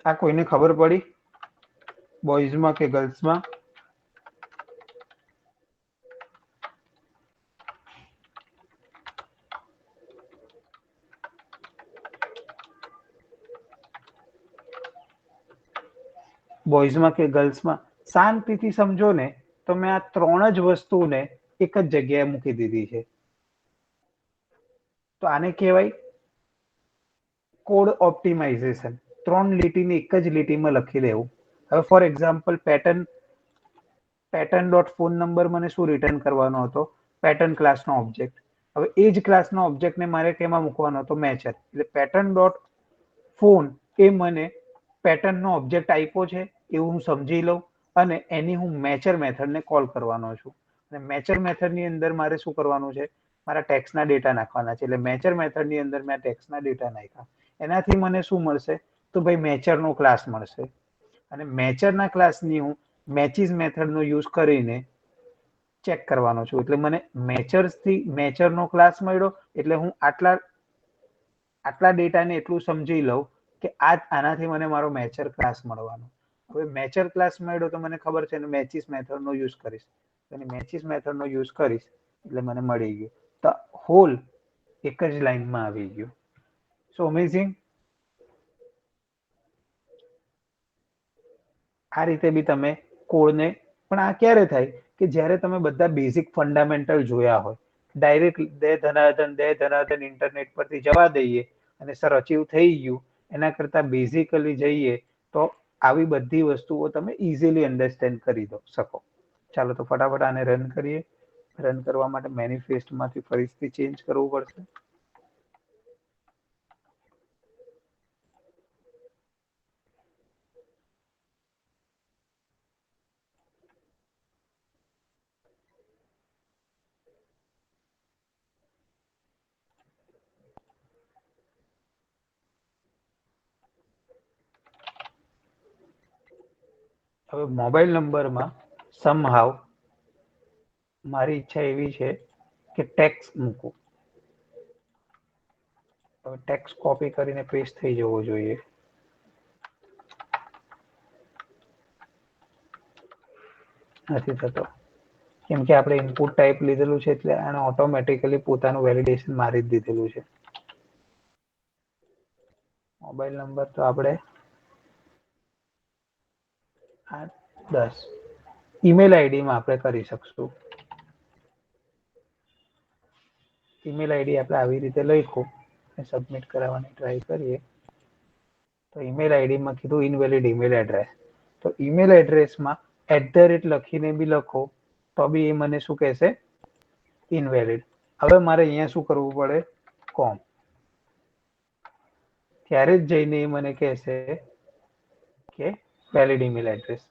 આ કોઈને ખબર પડી? બોયઝમાં કે ગર્લ્સમાં? બોયઝમાં કે ગર્લ્સમાં શાંતિથી સમજો ને તો મેં આ 3 જ વસ્તુને એક જ જગ્યાએ મૂકી દીધી છે. તો આને કહેવાય કોડ ઓપ્ટિમાઇઝેશન. 3 લીટીને એક જ લીટીમાં લખી દેવું. હવે for example pattern dot phone number મને શું રિટર્ન કરવાનો હતો? પેટર્ન ક્લાસનો ઓબ્જેક્ટ. હવે એ જ ક્લાસનો ઓબ્જેક્ટને મારે કેમાં મૂકવાનો હતો? મેચર. એટલે પેટર્ન ડોટ ફોન એ મને પેટર્નનો ઓબ્જેક્ટ આપ્યો છે એવું હું સમજી લઉં અને એની હું મેચર મેથડને કોલ કરવાનો છું. અને મેચર મેથડની અંદર મારે શું કરવાનું છે? મારા ટેક્સ્ટના ડેટા નાખવાના છે. એટલે મેચર મેથડની અંદર મેં ટેક્સ્ટના ડેટા નાખ્યા. એનાથી મને શું મળશે? તો ભાઈ મેચરનો ક્લાસ મળશે. અને મેચરના ક્લાસની હું મેચિસ મેથડનો યુઝ કરીને ચેક કરવાનો છું. એટલે મને મેચરનો ક્લાસ મળ્યો એટલે હું આટલા ડેટાને એટલું સમજી લઉં કે આનાથી મને મારો મેચર ક્લાસ મળવાનો. હવે મેચર ક્લાસ મળ્યો તો મને ખબર છે મેચિસ મેથડનો યુઝ કરીશ. અને મેચિસ મેથડનો યુઝ કરીશ એટલે મને મળી ગયું. તો હોલ એક જ લાઈનમાં આવી ગયું. સો અમેઝિંગ. આ રીતે બી તમે કોડને, પણ આ ક્યારે થાય કે જ્યારે તમે બધા બેઝિક ફંડામેન્ટલ જોયા હોય. ડાયરેક્ટ દે ધનાધન ઇન્ટરનેટ પરથી જવા દઈએ અને સર અચીવ થઈ ગયું. એના કરતા બેઝિકલી જઈએ તો આવી બધી વસ્તુઓ તમે ઇઝીલી અન્ડરસ્ટેન્ડ કરી શકો. ચાલો તો ફટાફટ આને રન કરીએ. રન કરવા માટે મેનિફેસ્ટમાંથી ફરીથી ચેન્જ કરવું પડશે. હવે મોબાઈલ નંબરમાં સમહાવ મારી ઈચ્છા એવી છે કે ટેક્સ મૂકું. હવે ટેક્સ કોપી કરીને પેસ્ટ થઈ જવો જોઈએ. નથી થતો કેમ કે આપણે ઇનપુટ ટાઈપ લીધેલું છે એટલે આને ઓટોમેટિકલી પોતાનું વેલિડેશન મારી જ દીધેલું છે. મોબાઈલ નંબર તો આપણે 8 10 ઈમેલ આઈડીમાં આપણે કરી શકશું. ઈમેલ આઈડી આપણે આવી રીતે લખ્યું અને સબમિટ કરાવવાની ટ્રાય કરીએ તો ઈમેલ આઈડીમાં કીધું ઇનવેલિડ ઈમેલ એડ્રેસ. તો ઈમેલ એડ્રેસમાં @ લખીને બી લખો તો બી એ મને શું કહેશે? ઇનવેલિડ. હવે મારે અહીંયા શું કરવું પડે? કોમ. ત્યારે જ જઈને એ મને કહેશે કે વેલિડ ઈમેલ એડ્રેસ.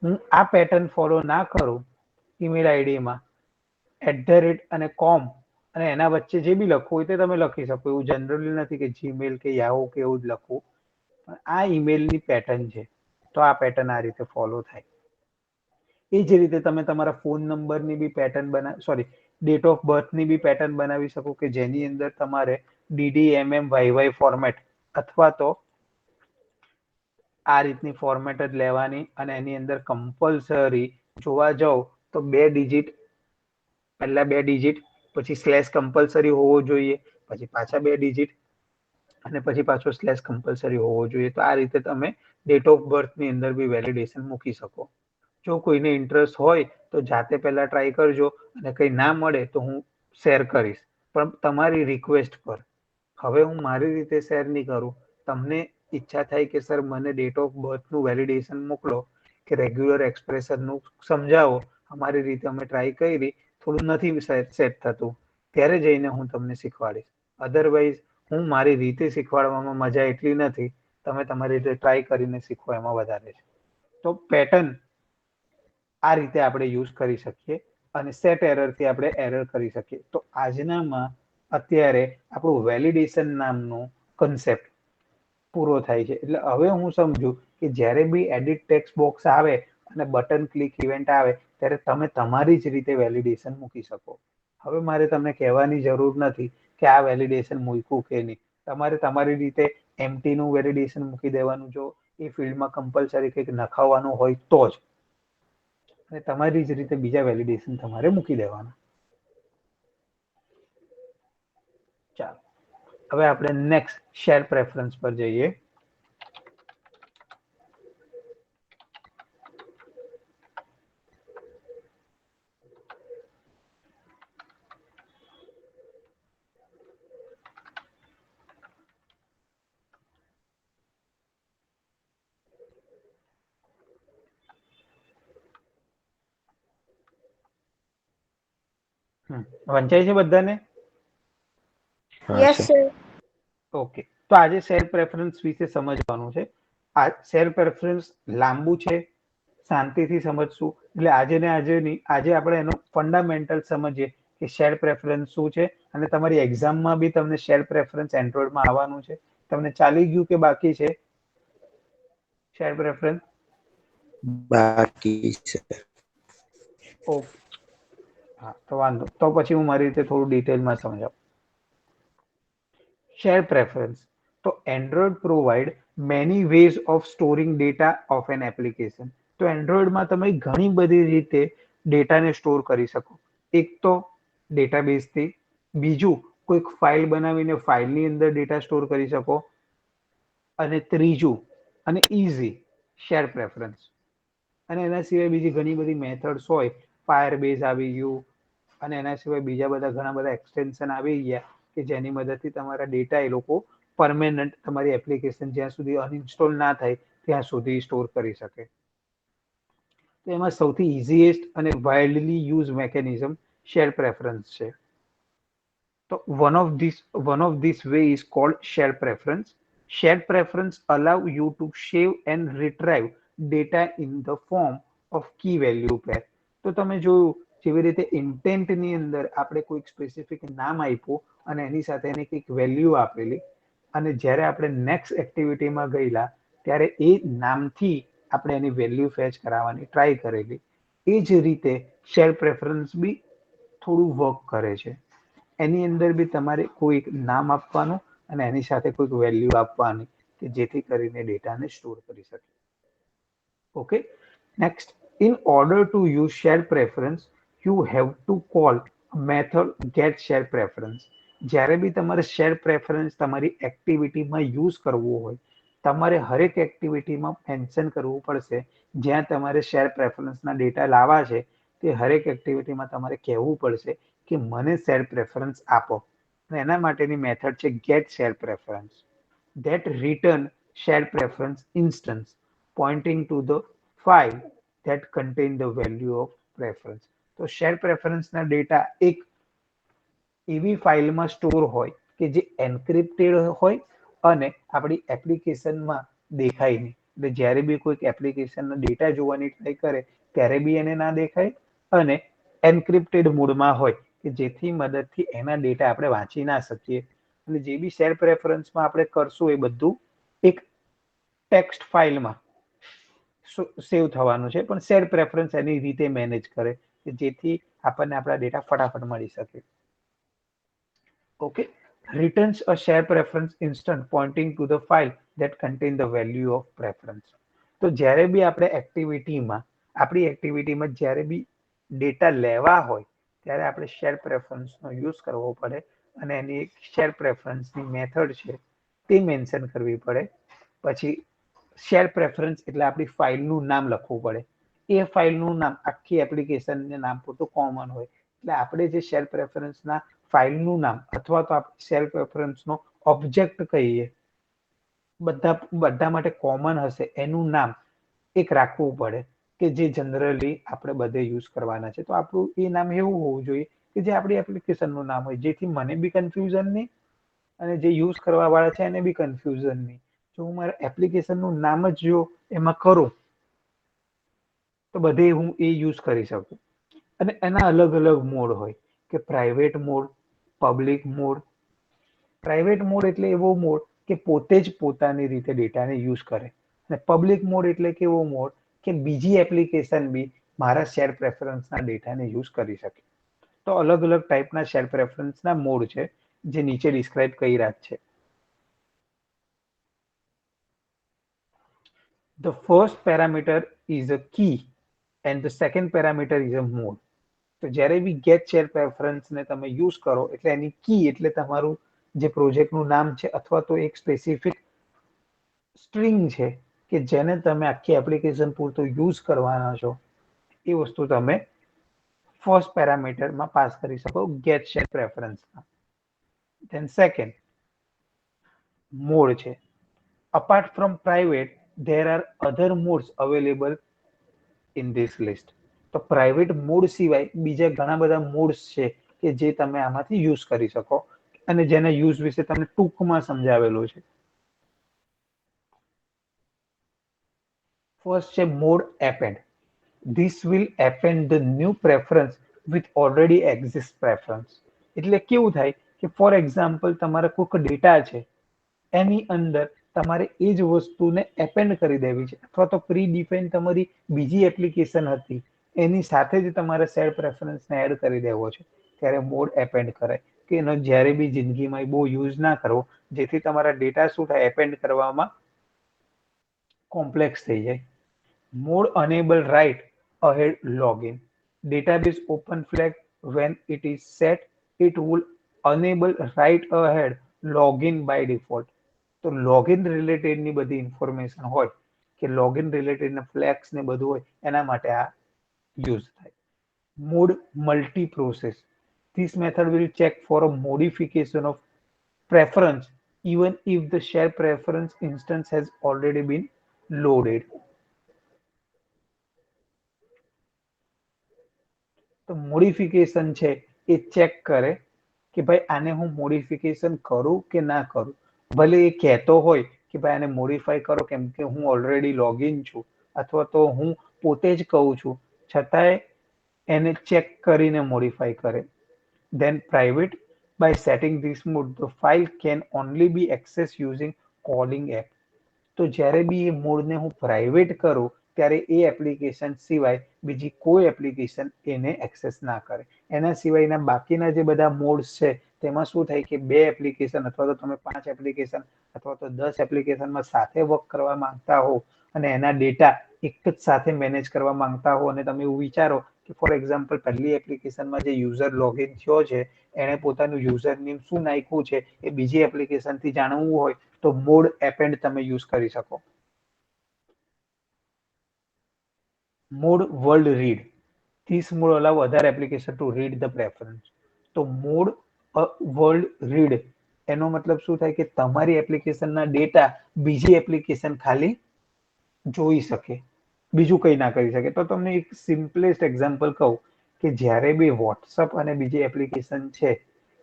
હું આ પેટર્ન ફોલો ના કરું ઈમેલ આઈડીમાં @ અને કોમ અને એના વચ્ચે જે બી લખવું હોય તે તમે લખી શકો. એવું જનરલી નથી કે જીમેલ કે યાહુ કે એવું જ લખવું. પણ આ ઈમેલની પેટર્ન છે તો આ પેટર્ન આ રીતે ફોલો થાય. એ જ રીતે તમે તમારા ફોન નંબરની બી પેટર્ન ડેટ ઓફ બર્થની બી પેટર્ન બનાવી શકો કે જેની અંદર તમારે DDMMYY ફોર્મેટ અથવા તો આ રીતની ફોર્મેટ જ લેવાની અને એની અંદર કમ્પલસરી જોવા જાવ તો 2 ડિજિટ, પહેલા 2 ડિજિટ પછી સ્લેશ કમ્પલસરી હોવો જોઈએ, પછી પાછા 2 ડિજિટ અને પછી પાછો સ્લેશ કમ્પલસરી હોવો જોઈએ. તો આ રીતે તમે ડેટ ઓફ બર્થની અંદર બી વેલિડેશન મૂકી શકો. જો કોઈને ઇન્ટરેસ્ટ હોય તો જાતે પહેલા ટ્રાય કરજો અને કંઈ ના મળે તો હું શેર કરીશ પણ તમારી રિક્વેસ્ટ પર. હવે હું મારી રીતે શેર નહીં કરું. તમને ઈચ્છા થાય કે સર મને ડેટ ઓફ બર્થનું વેલિડેશન મોકલો કે રેગ્યુલર એક્સપ્રેશનનું સમજાવો, અમારી રીતે અમે ટ્રાય કરી થોડું નથી સેટ થતું ત્યારે જઈને હું તમને શીખવાડીશ. અધરવાઇઝ હું મારી રીતે શીખવાડવામાં મજા એટલી નથી. તમે તમારી રીતે ટ્રાય કરીને શીખો એમાં વધારે છે. તો પેટર્ન આ રીતે આપણે યુઝ કરી શકીએ અને સેટ એરરથી આપણે એરર કરી શકીએ. તો આજનામાં અત્યારે આપણું વેલિડેશન નામનું કન્સેપ્ટ પૂરો થાય છે. એટલે હવે હું સમજુ કે જ્યારે બી એડિટ ટેક્સ્ટ બોક્સ આવે અને બટન ક્લિક ઇવેન્ટ આવે ત્યારે તમે તમારી જ રીતે વેલિડેશન મૂકી શકો. હવે મારે તમને કહેવાની જરૂર નથી કે આ વેલિડેશન મૂક્યું કે નહીં. તમારે તમારી રીતે એમટી નું વેલિડેશન મૂકી દેવાનું. જો એ ફિલ્ડમાં કમ્પલસરી કંઈક નખાવવાનું હોય તો જ, અને તમારી જ રીતે બીજા વેલિડેશન તમારે મૂકી દેવાના. ચાલો હવે આપણે નેક્સ્ટ શેર પ્રેફરન્સ પર જઈએ. વંચાય છે બધાને? હા યસ સર. સર. ઓકે, તો આજે શેર પ્રેફરન્સ વિશે સમજવાનું છે. આ શેર પ્રેફરન્સ લાંબુ છે, શાંતિથી સમજશું. એટલે આજે આપણે એનો ફંડામેન્ટલ સમજીએ કે શેર પ્રેફરન્સ શું છે, અને તમારી એક્ઝામમાં બી તમને શેર પ્રેફરન્સ એન્ડ્રોઈડમાં આવવાનું છે. તમને ચાલી ગયું કે બાકી છે શેર પ્રેફરન્સ? બાકી છે. ઓકે, હા તો વાંધો, તો પછી હું મારી રીતે થોડું ડિટેલમાં સમજાવું. Share preference. તો Android provide many ways of storing data of an application. તો એન્ડ્રોઈડમાં તમે ઘણી બધી રીતે ડેટાને સ્ટોર કરી શકો. એક તો ડેટાબેઝથી, બીજું કોઈક ફાઇલ બનાવીને ફાઇલની અંદર ડેટા સ્ટોર કરી શકો, અને ત્રીજું અને ઇઝી શેર પ્રેફરન્સ. અને એના સિવાય બીજી ઘણી બધી મેથડ્સ હોય, ફાયરબેઝ આવી ગયું, અને એના સિવાય બીજા બધા ઘણા બધા એક્સટેન્શન આવી ગયા કે જેની મદદથી તમારા ડેટા એ લોકો પરમેનન્ટ તમારી એપ્લિકેશન જ્યાં સુધી અનઇન્સ્ટોલ ના થાય ત્યાં સુધી સ્ટોર કરી શકે. તો એમાં સૌથી ઇઝીએસ્ટ અને widely use mechanism share preference છે. તો one of this way is called share preference. Share preference allow you to save and retrieve data in the form of key value pair. તો તમે જોયું જેવી રીતે ઇન્ટેન્ટની અંદર આપણે કોઈક સ્પેસિફિક નામ આપ્યું અને એની સાથે એની કંઈક વેલ્યુ આપેલી, અને જ્યારે આપણે નેક્સ્ટ એક્ટિવિટીમાં ગયેલા ત્યારે એ નામથી આપણે એની વેલ્યુ ફેચ કરાવવાની ટ્રાય કરેલી. એ જ રીતે શેર પ્રેફરન્સ બી થોડું વર્ક કરે છે. એની અંદર બી તમારે કોઈ નામ આપવાનું અને એની સાથે કોઈક વેલ્યુ આપવાની કે જેથી કરીને ડેટાને સ્ટોર કરી શકે. Okay, next, in order to use share preference you have to call method get share preference. જ્યારે બી તમારે શેર પ્રેફરન્સ તમારી એક્ટિવિટીમાં યુઝ કરવું હોય, તમારે હરેક એક્ટિવિટીમાં મેન્શન કરવું પડશે. જ્યાં તમારે શેર પ્રેફરન્સના ડેટા લાવવા છે તે હરેક એક્ટિવિટીમાં તમારે કહેવું પડશે કે મને શેર પ્રેફરન્સ આપો. અને એના માટેની મેથડ છે get share preference. that return share preference instance pointing to the file that contain the value of preference. તો શેર પ્રેફરન્સના ડેટા એક એવી ફાઇલમાં સ્ટોર હોય કે જે એન્ક્રિપ્ટેડ હોય અને આપણી એપ્લિકેશનમાં દેખાય નહીં. એટલે જ્યારે બી કોઈક એપ્લિકેશનનો ડેટા જોવાની ટ્રાય કરે ત્યારે બી એને ના દેખાય, અને એન્ક્રિપ્ટેડ મોડમાં હોય કે જેથી મદદથી એના ડેટા આપણે વાંચી ના શકીએ. અને જે બી શેર પ્રેફરન્સમાં આપણે કરશું એ બધું એક ટેક્સ્ટ ફાઇલમાં સેવ થવાનું છે, પણ શેર પ્રેફરન્સ એની રીતે મેનેજ કરે કે જેથી આપણને આપણા ડેટા ફટાફટ મળી શકે. Okay, returns a share preference instant pointing to the file that contain the value of preference. તો જ્યારે બી આપણે આપણી એક્ટિવિટીમાં જ્યારે બી ડેટા લેવા હોય ત્યારે આપણે શેર પ્રેફરન્સનો યુઝ કરવો પડે, અને એની એક શેર પ્રેફરન્સની મેથડ છે તે મેન્શન કરવી પડે. પછી શેર પ્રેફરન્સ એટલે આપણી ફાઇલનું નામ લખવું પડે. એ ફાઇલનું નામ આખી એપ્લિકેશનને નામ પૂરતું કોમન હોય, એટલે આપણે જે શેર પ્રેફરન્સના ફાઇલનું નામ અથવા તો આપણે શેર પ્રેફરન્સનો ઓબ્જેક્ટ કહીએ, બધા માટે કોમન હશે એનું નામ એક રાખવું પડે કે જે જનરલી આપણે બધે યુઝ કરવાના છે. તો આપણું એ નામ એવું હોવું જોઈએ કે જે આપણી એપ્લિકેશનનું નામ હોય, જેથી મને બી કન્ફ્યુઝન નહીં અને જે યુઝ કરવા વાળા છે એને બી કન્ફ્યુઝન નહીં. જો હું મારા એપ્લિકેશનનું નામ જ જો એમાં કરું તો બધે હું એ યુઝ કરી શકું. અને એના અલગ અલગ મોડ હોય કે private mode, public mode. Private mode એટલે એવો મોડ કે પોતે જ પોતાની રીતે ડેટાને યુઝ કરે, અને પબ્લિક મોડ એટલે કેવો મોડ કે બીજી એપ્લિકેશન બી મારા શેર પ્રેફરન્સના ડેટાને યુઝ કરી શકે. તો અલગ અલગ ટાઈપના શેર પ્રેફરન્સના મોડ છે જે નીચે ડિસ્ક્રાઇબ કર્યા છે. The first parameter is a key and the second parameter is a mode. તો જ્યારે બી ગેટ શેર પ્રેફરન્સને તમે યુઝ કરો એટલે એની કી એટલે તમારું જે પ્રોજેક્ટનું નામ છે અથવા તો એક સ્પેસિફિક સ્ટ્રિંગ છે કે જેને તમે આખી એપ્લિકેશન પૂરતો યુઝ કરવાના છો, એ વસ્તુ તમે ફર્સ્ટ પેરામીટરમાં પાસ કરી શકો ગેટ શેર પ્રેફરન્સમાં. ધેન સેકન્ડ મોડ છે. Apart from private there are other modes available in this list. તો પ્રાઇવેટ મોડ સિવાય બીજા ઘણા બધા મોડ્સ છે કે જે તમે આમાંથી યુઝ કરી શકો અને જેના યુઝ વિશે તમને ટૂંકમાં સમજાવેલું છે. ફર્સ્ટ છે mode append. This will append the new preference with already exist preference. એટલે કેવું થાય કે ફોર એક્ઝામ્પલ તમારે કોઈક ડેટા છે એની અંદર તમારે એ જ વસ્તુને એપેન્ડ કરી દેવી છે અથવા તો પ્રી ડિફાઇન તમારી બીજી એપ્લિકેશન હતી એની સાથે જ તમારે સેડ પ્રેફરન્સને એડ કરી દેવો છે ત્યારે મોડ એપેન્ડ કરાય કે એનો જ્યારે બી જિંદગીમાં બહુ યુઝ ના કરવો જેથી તમારા ડેટા શું થાય એપેન્ડ કરવામાં કોમ્પ્લેક્સ થઈ જાય. Mode enable write ahead login. Database open flag when it is set, it will enable write ahead login by default. તો લોગિન રિલેટેડ ની બધી ઇન્ફોર્મેશન હોય કે લોગિન રિલેટેડ ના ફ્લેગ્સ ને બધું હોય એના માટે આ યુઝ થાય. Mode multi process. This method will check for a modification of preference even if the share preference instance has already been loaded. તો મોડિફિકેશન છે એ ચેક કરે કે ભાઈ આને હું મોડિફિકેશન કરું કે ના કરું. ભલે એ કહેતો હોય કે ભાઈ આને મોડિફાઈ કરો કેમ કે હું ઓલરેડી લોગિન છું અથવા તો હું પોતે જ કહું છું છતાંય એને ચેક કરીને મોડિફાઈ કરે. Then private by setting this mode the file can only be accessed using calling app. તો જ્યારે બી એ મોડને હું પ્રાઇવેટ કરું ત્યારે એ એપ્લિકેશન સિવાય બીજી કોઈ એપ્લિકેશન એને એક્સેસ ના કરે. એના સિવાયના બાકીના જે બધા મોડ્સ છે તેમાં શું થાય કે 2 એપ્લિકેશન અથવા તો તમે 5 એપ્લિકેશન અથવા તો 10 એપ્લિકેશનમાં સાથે વર્ક કરવા માંગતા હો અને એના ડેટા એક જ સાથે મેનેજ કરવા માંગતા હો અને તમે એવું વિચારો કે ફોર એક્ઝામ્પલ પહેલી એપ્લિકેશનમાં જે યુઝર લોગિન થયો છે એણે પોતાનું યુઝર નેમ શું નાખ્યું છે એ બીજી એપ્લિકેશનથી જાણવું હોય તો મોડ એપેન્ડ તમે યુઝ કરી શકો. Mode world read. This mode allow other application to read the preference. તો મોડ વર્લ્ડ રીડ એનો મતલબ શું થાય કે તમારી એપ્લિકેશનના ડેટા બીજી એપ્લિકેશન ખાલી જોઈ શકે બીજું કંઈ ના કરી શકે. તો તમને એક સિમ્પલેસ્ટ એક્ઝામ્પલ કહું કે જ્યારે બી વોટ્સઅપ અને બીજી એપ્લિકેશન છે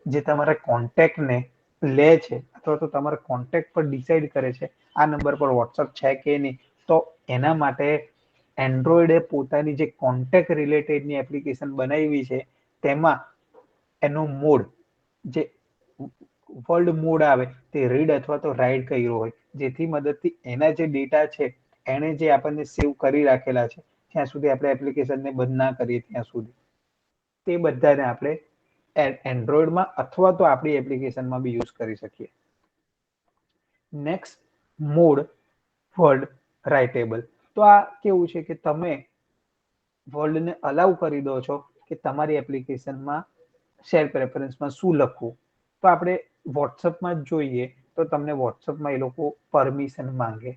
જે તમારા કોન્ટેક્ટને લે છે અથવા તો તમારા કોન્ટેક્ટ પર ડિસાઈડ કરે છે આ નંબર પર વોટ્સઅપ છે કે નહીં તો એના માટે એન્ડ્રોઈડે પોતાની જે કોન્ટેક્ટ રિલેટેડની એપ્લિકેશન બનાવી છે તેમાં એનો મોડ જે વર્લ્ડ મોડ આવે તે રીડ અથવા તો રાઇટ કર્યો હોય જેથી મદદથી એના જે ડેટા છે એને જે આપણને સેવ કરી રાખેલા છે ત્યાં સુધી આપણે એપ્લિકેશનને બંધ ના કરીએ ત્યાં સુધી તે બધાને આપણે એન્ડ્રોઈડમાં અથવા તો આપણી એપ્લિકેશનમાં બી યુઝ કરી શકીએ. Next mode world writable. તો આ કેવું છે કે તમે વર્લ્ડને અલાઉ કરી દો છો કે તમારી એપ્લિકેશનમાં શેર પ્રેફરન્સમાં શું લખવું. તો આપણે વોટ્સઅપમાં જ જોઈએ તો તમને વોટ્સઅપમાં એ લોકો પરમિશન માંગે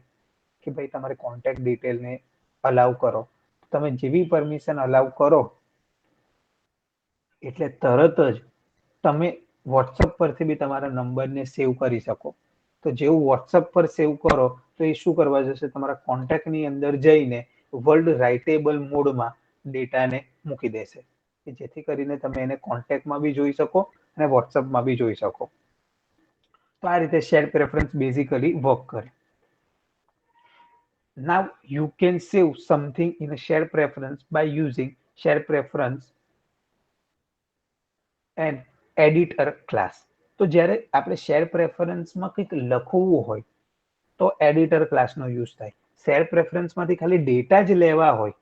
કે ભાઈ તમારે કોન્ટેક્ટ ડિટેલને અલાઉ કરો. તમે જેવી પરમિશન અલાઉ કરો એટલે તરત જ તમે વોટ્સઅપ પરથી બી તમારા નંબરને સેવ કરી શકો. તો જેવું વોટ્સઅપ પર સેવ કરો તો એ શું કરવા જશે તમારા કોન્ટેક્ટની અંદર જઈને વર્લ્ડ રાઇટેબલ મોડમાં ડેટાને મૂકી દેશે કે જેથી કરીને તમે એને કોન્ટેક્ટમાં બી જોઈ શકો અને વોટ્સઅપમાં બી જોઈ શકો. તો આ રીતે શેર પ્રેફરન્સ બેઝિકલી વર્ક કરે. Now you can save something in a shared preference by using share preference and editor class. તો જ્યારે આપણે શેર પ્રેફરન્સમાં કંઈક લખવું હોય તો એડિટર ક્લાસનો યુઝ થાય. શેર પ્રેફરન્સમાંથી ખાલી ડેટા જ લેવા હોય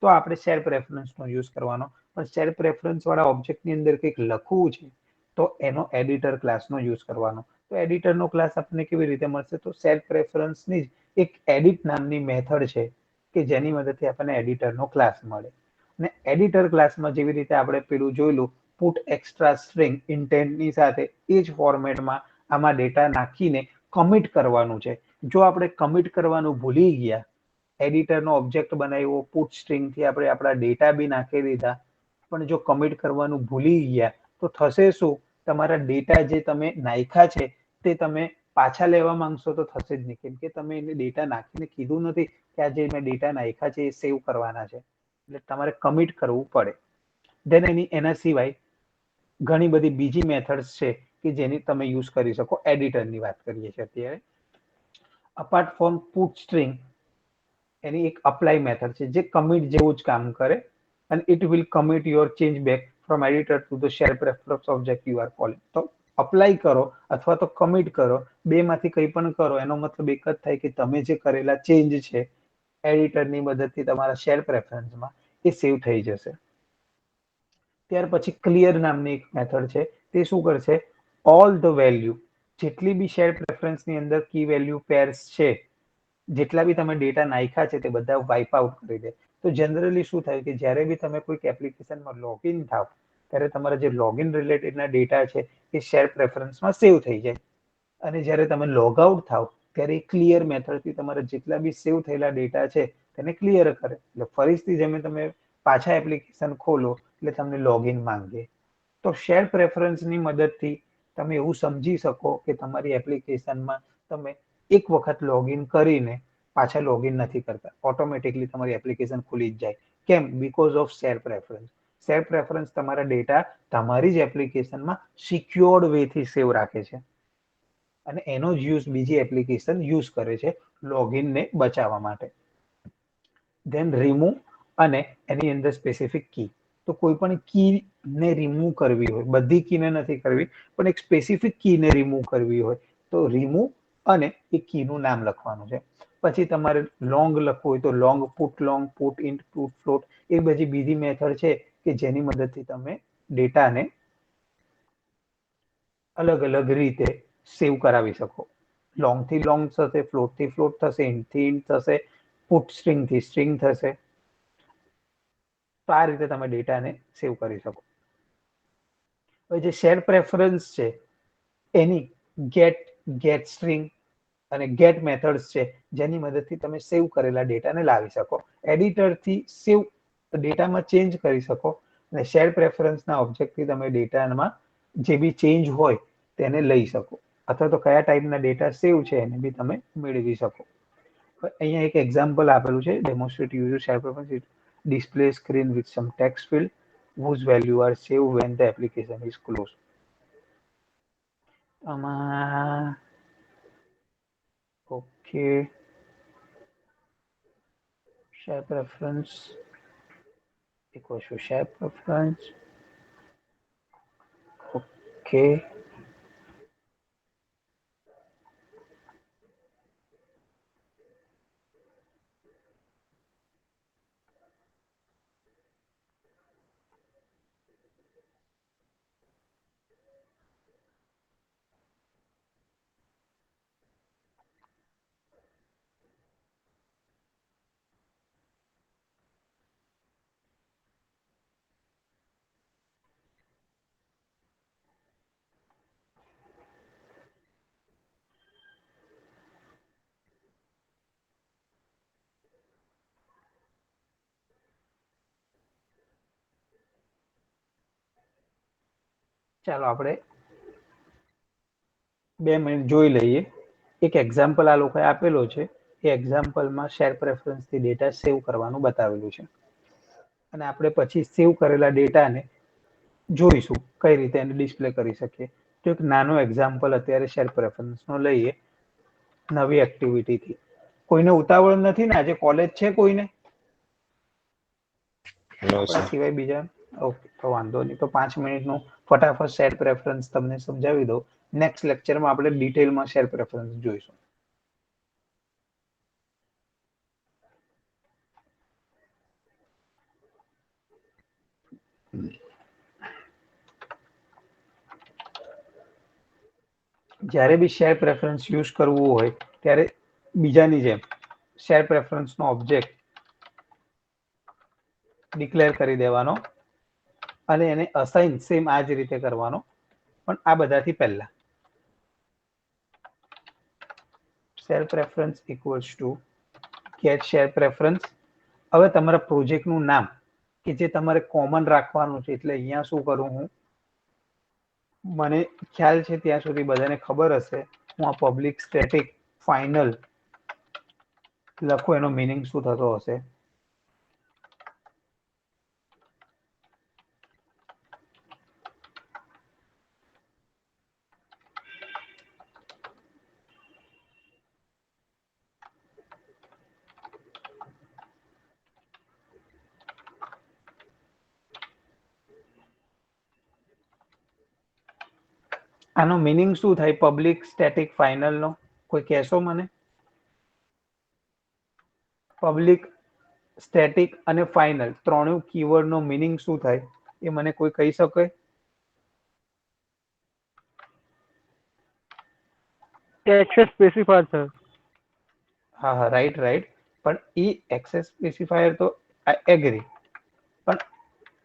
તો આપણે શેર પ્રેફરન્સનો યુઝ કરવાનો પણ શેર પ્રેફરન્સ વાળા ઓબ્જેક્ટની અંદર કંઈક લખવું છે તો એનો એડિટર ક્લાસનો યુઝ કરવાનો. તો એડિટરનો ક્લાસ આપણને કેવી રીતે મળશે તો શેર પ્રેફરન્સની જ એક એડિટ નામની મેથડ છે કે જેની મદદથી આપણને એડિટરનો ક્લાસ મળે. અને એડિટર ક્લાસમાં જેવી રીતે આપણે પેલું જોયેલું પુટ એક્સ્ટ્રા સ્ટ્રિંગ ઇન્ટેન્ટની સાથે એ જ ફોર્મેટમાં આમાં ડેટા નાખીને કમિટ કરવાનું છે. જો આપણે કમિટ કરવાનું ભૂલી ગયા એડિટરનો ઓબ્જેક્ટ બનાવ્યો પુટ સ્ટ્રિંગથી આપણે આપણા ડેટા બી નાખી દીધા પણ જો કમિટ કરવાનું ભૂલી ગયા તો થશે શું તમારા ડેટા જે તમે નાખ્યા છે તે તમે પાછા લેવા માંગશો તો થશે જ નહીં કેમ કે તમે એને ડેટા નાખીને કીધું નથી કે આ જે મેં ડેટા નાખ્યા છે એ સેવ કરવાના છે એટલે તમારે કમિટ કરવું પડે. દેન એના સિવાય ઘણી બધી બીજી મેથડ્સ છે કે જેની તમે યુઝ કરી શકો. એડિટરની વાત કરીએ છીએ અત્યારે. અપાર્ટ ફ્રોમ પુટ સ્ટ્રિંગ, એની એક અપ્લાય મેથડ છે જે કમિટ જેવું જ કામ કરે, અને it will commit your change back from editor to the share preference object you are calling. તો અપ્લાય કરો અથવા તો કમિટ કરો, બે માંથી કંઈ પણ કરો, એનો મતલબ એક જ થાય કે તમે જે કરેલા ચેન્જ છે એડિટરની મદદથી તમારા શેર પ્રેફરન્સમાં એ સેવ થઈ જશે. ત્યાર પછી ક્લિયર નામની એક મેથડ છે. તે શું કરશે, ઓલ ધ વેલ્યુ, જેટલી બી શેર પ્રેફરન્સની અંદર કી વેલ્યુ પેર્સ છે, જેટલા બી તમે ડેટા નાખ્યા છે તે બધા વાઇપ આઉટ કરી દે. તો જનરલી શું થાય કે જ્યારે બી તમે કોઈક એપ્લિકેશનમાં લોગિન થાવ ત્યારે તમારા જે લોગિન રિલેટેડના ડેટા છે એ શેર પ્રેફરન્સમાં સેવ થઈ જાય, અને જ્યારે તમે લોગ આઉટ થાવ ત્યારે ક્લિયર મેથડથી તમારા જેટલા બી સેવ થયેલા ડેટા છે તેને ક્લિયર કરે. એટલે ફરીથી જેમ તમે પાછા એપ્લિકેશન ખોલો એટલે તમને લોગિન માંગે. તો શેર પ્રેફરન્સની મદદથી તમે એવું સમજી શકો કે તમારી એપ્લિકેશનમાં તમે એક વખત લોગિન કરીને પાછા લોગિન નથી કરતા, ઓટોમેટિકલી તમારી એપ્લિકેશન ખુલી જ જાય. કેમ? Because of share preference. Share preference તમારા ડેટા તમારી જ એપ્લિકેશનમાં સિક્યોર્ડ વેથી સેવ રાખે છે, અને એનો જ યુઝ બીજી એપ્લિકેશન યુઝ કરે છે લોગિનને બચાવવા માટે. ધેન રિમૂવ, અને એની અંદર સ્પેસિફિક કી. તો કોઈ પણ કીને રિમૂવ કરવી હોય, બધી કીને નથી કરવી, પણ એક સ્પેસિફિક કીને રિમૂવ કરવી હોય તો રિમૂવ અને એ કીનું નામ લખવાનું છે. પછી તમારે લોંગ લખવું હોય તો long, put int, put float, એ બધી બીજી મેથડ છે કે જેની મદદથી તમે ડેટાને અલગ અલગ રીતે સેવ કરાવી શકો. લોંગ થી લોંગ થશે, ફ્લોટ થી ફ્લોટ થશે, ઇન્ટ થી ઇન્ટ થશે, પુટ સ્ટ્રિંગ થી સ્ટ્રિંગ થશે. તો આ રીતે તમે ડેટાને સેવ કરી શકો. હવે જે શેર પ્રેફરન્સ છે એની ગેટ સ્ટ્રિંગ અને ગેટ મેથડ્સ છે જેની મદદથી તમે સેવ કરેલા ડેટાને લાવી શકો. એડિટરથી સેવ ડેટામાં ચેન્જ કરી શકો, અને શેર પ્રેફરન્સના ઓબ્જેક્ટથી તમે ડેટામાં જે બી ચેન્જ હોય તેને લઈ શકો, અથવા તો કયા ટાઈપના ડેટા સેવ છે એને બી તમે મેળવી શકો. અહીંયા એક એક્ઝામ્પલ આપેલું છે, demonstrate user share preference display screen with some text field whose value are saved when the application is closed. આમાં okay, share preference equals to share preference. Okay, ચાલો આપણે 2 મિનિટ જોઈ લઈએ. એક એક્ઝામ્પલ આ લોકોએ આપેલો છે. એ એક્ઝામ્પલમાં શેર પ્રેફરન્સથી ડેટા સેવ કરવાનું બતાવેલું છે, અને આપણે પછી સેવ કરેલા ડેટાને જોઈશું કઈ રીતે એને ડિસ્પ્લે કરી શકીએ. તો એક નાનો એક્ઝામ્પલ અત્યારે શેર પ્રેફરન્સનો લઈએ, નવી એક્ટિવિટીથી. કોઈને ઉતાવળ નથી ને? આજે કોલેજ છે કોઈને નો આપણા સર. સિવાય બીજા? ઓકે, તો વાંધો નહીં. તો 5 મિનિટનું ફટાફટ શેર પ્રેફરન્સ તમને સમજાવી દઉં. નેક્સ્ટ લેક્ચરમાં આપણે ડિટેલમાં શેર પ્રેફરન્સ જોઈશું. જ્યારે બી શેર પ્રેફરન્સ યુઝ કરવું હોય ત્યારે બીજાની જેમ શેર પ્રેફરન્સનો ઓબ્જેક્ટ ડિક્લેર કરી દેવાનો, અને એને અસાઇન સેમ આ જ રીતે કરવાનો, પણ આ બધાથી પહેલા share preference equals to gate share preference. હવે તમારા પ્રોજેક્ટનું નામ કે જે તમારે કોમન રાખવાનું છે, એટલે અહીંયા શું કરું હું, મને ખ્યાલ છે ત્યાં સુધી બધાને ખબર હશે, હું આ પબ્લિક સ્ટેટિક ફાઇનલ લખું, એનો મિનિંગ શું થતો હશે? આનો મિનિંગ શું થાય પબ્લિક સ્ટેટિક ફાઇનલ નો? કોઈ કહેશો મને? પબ્લિક, સ્ટેટિક અને ફાઇનલ ત્રણેય કીવર્ડ નો મિનિંગ શું થાય એ મને કોઈ કહી શકે? Access specifier sir. હા હા, રાઈટ રાઈટ. પણ એ એક્સેસ સ્પેસિફાયર તો આઈ એગ્રી, પણ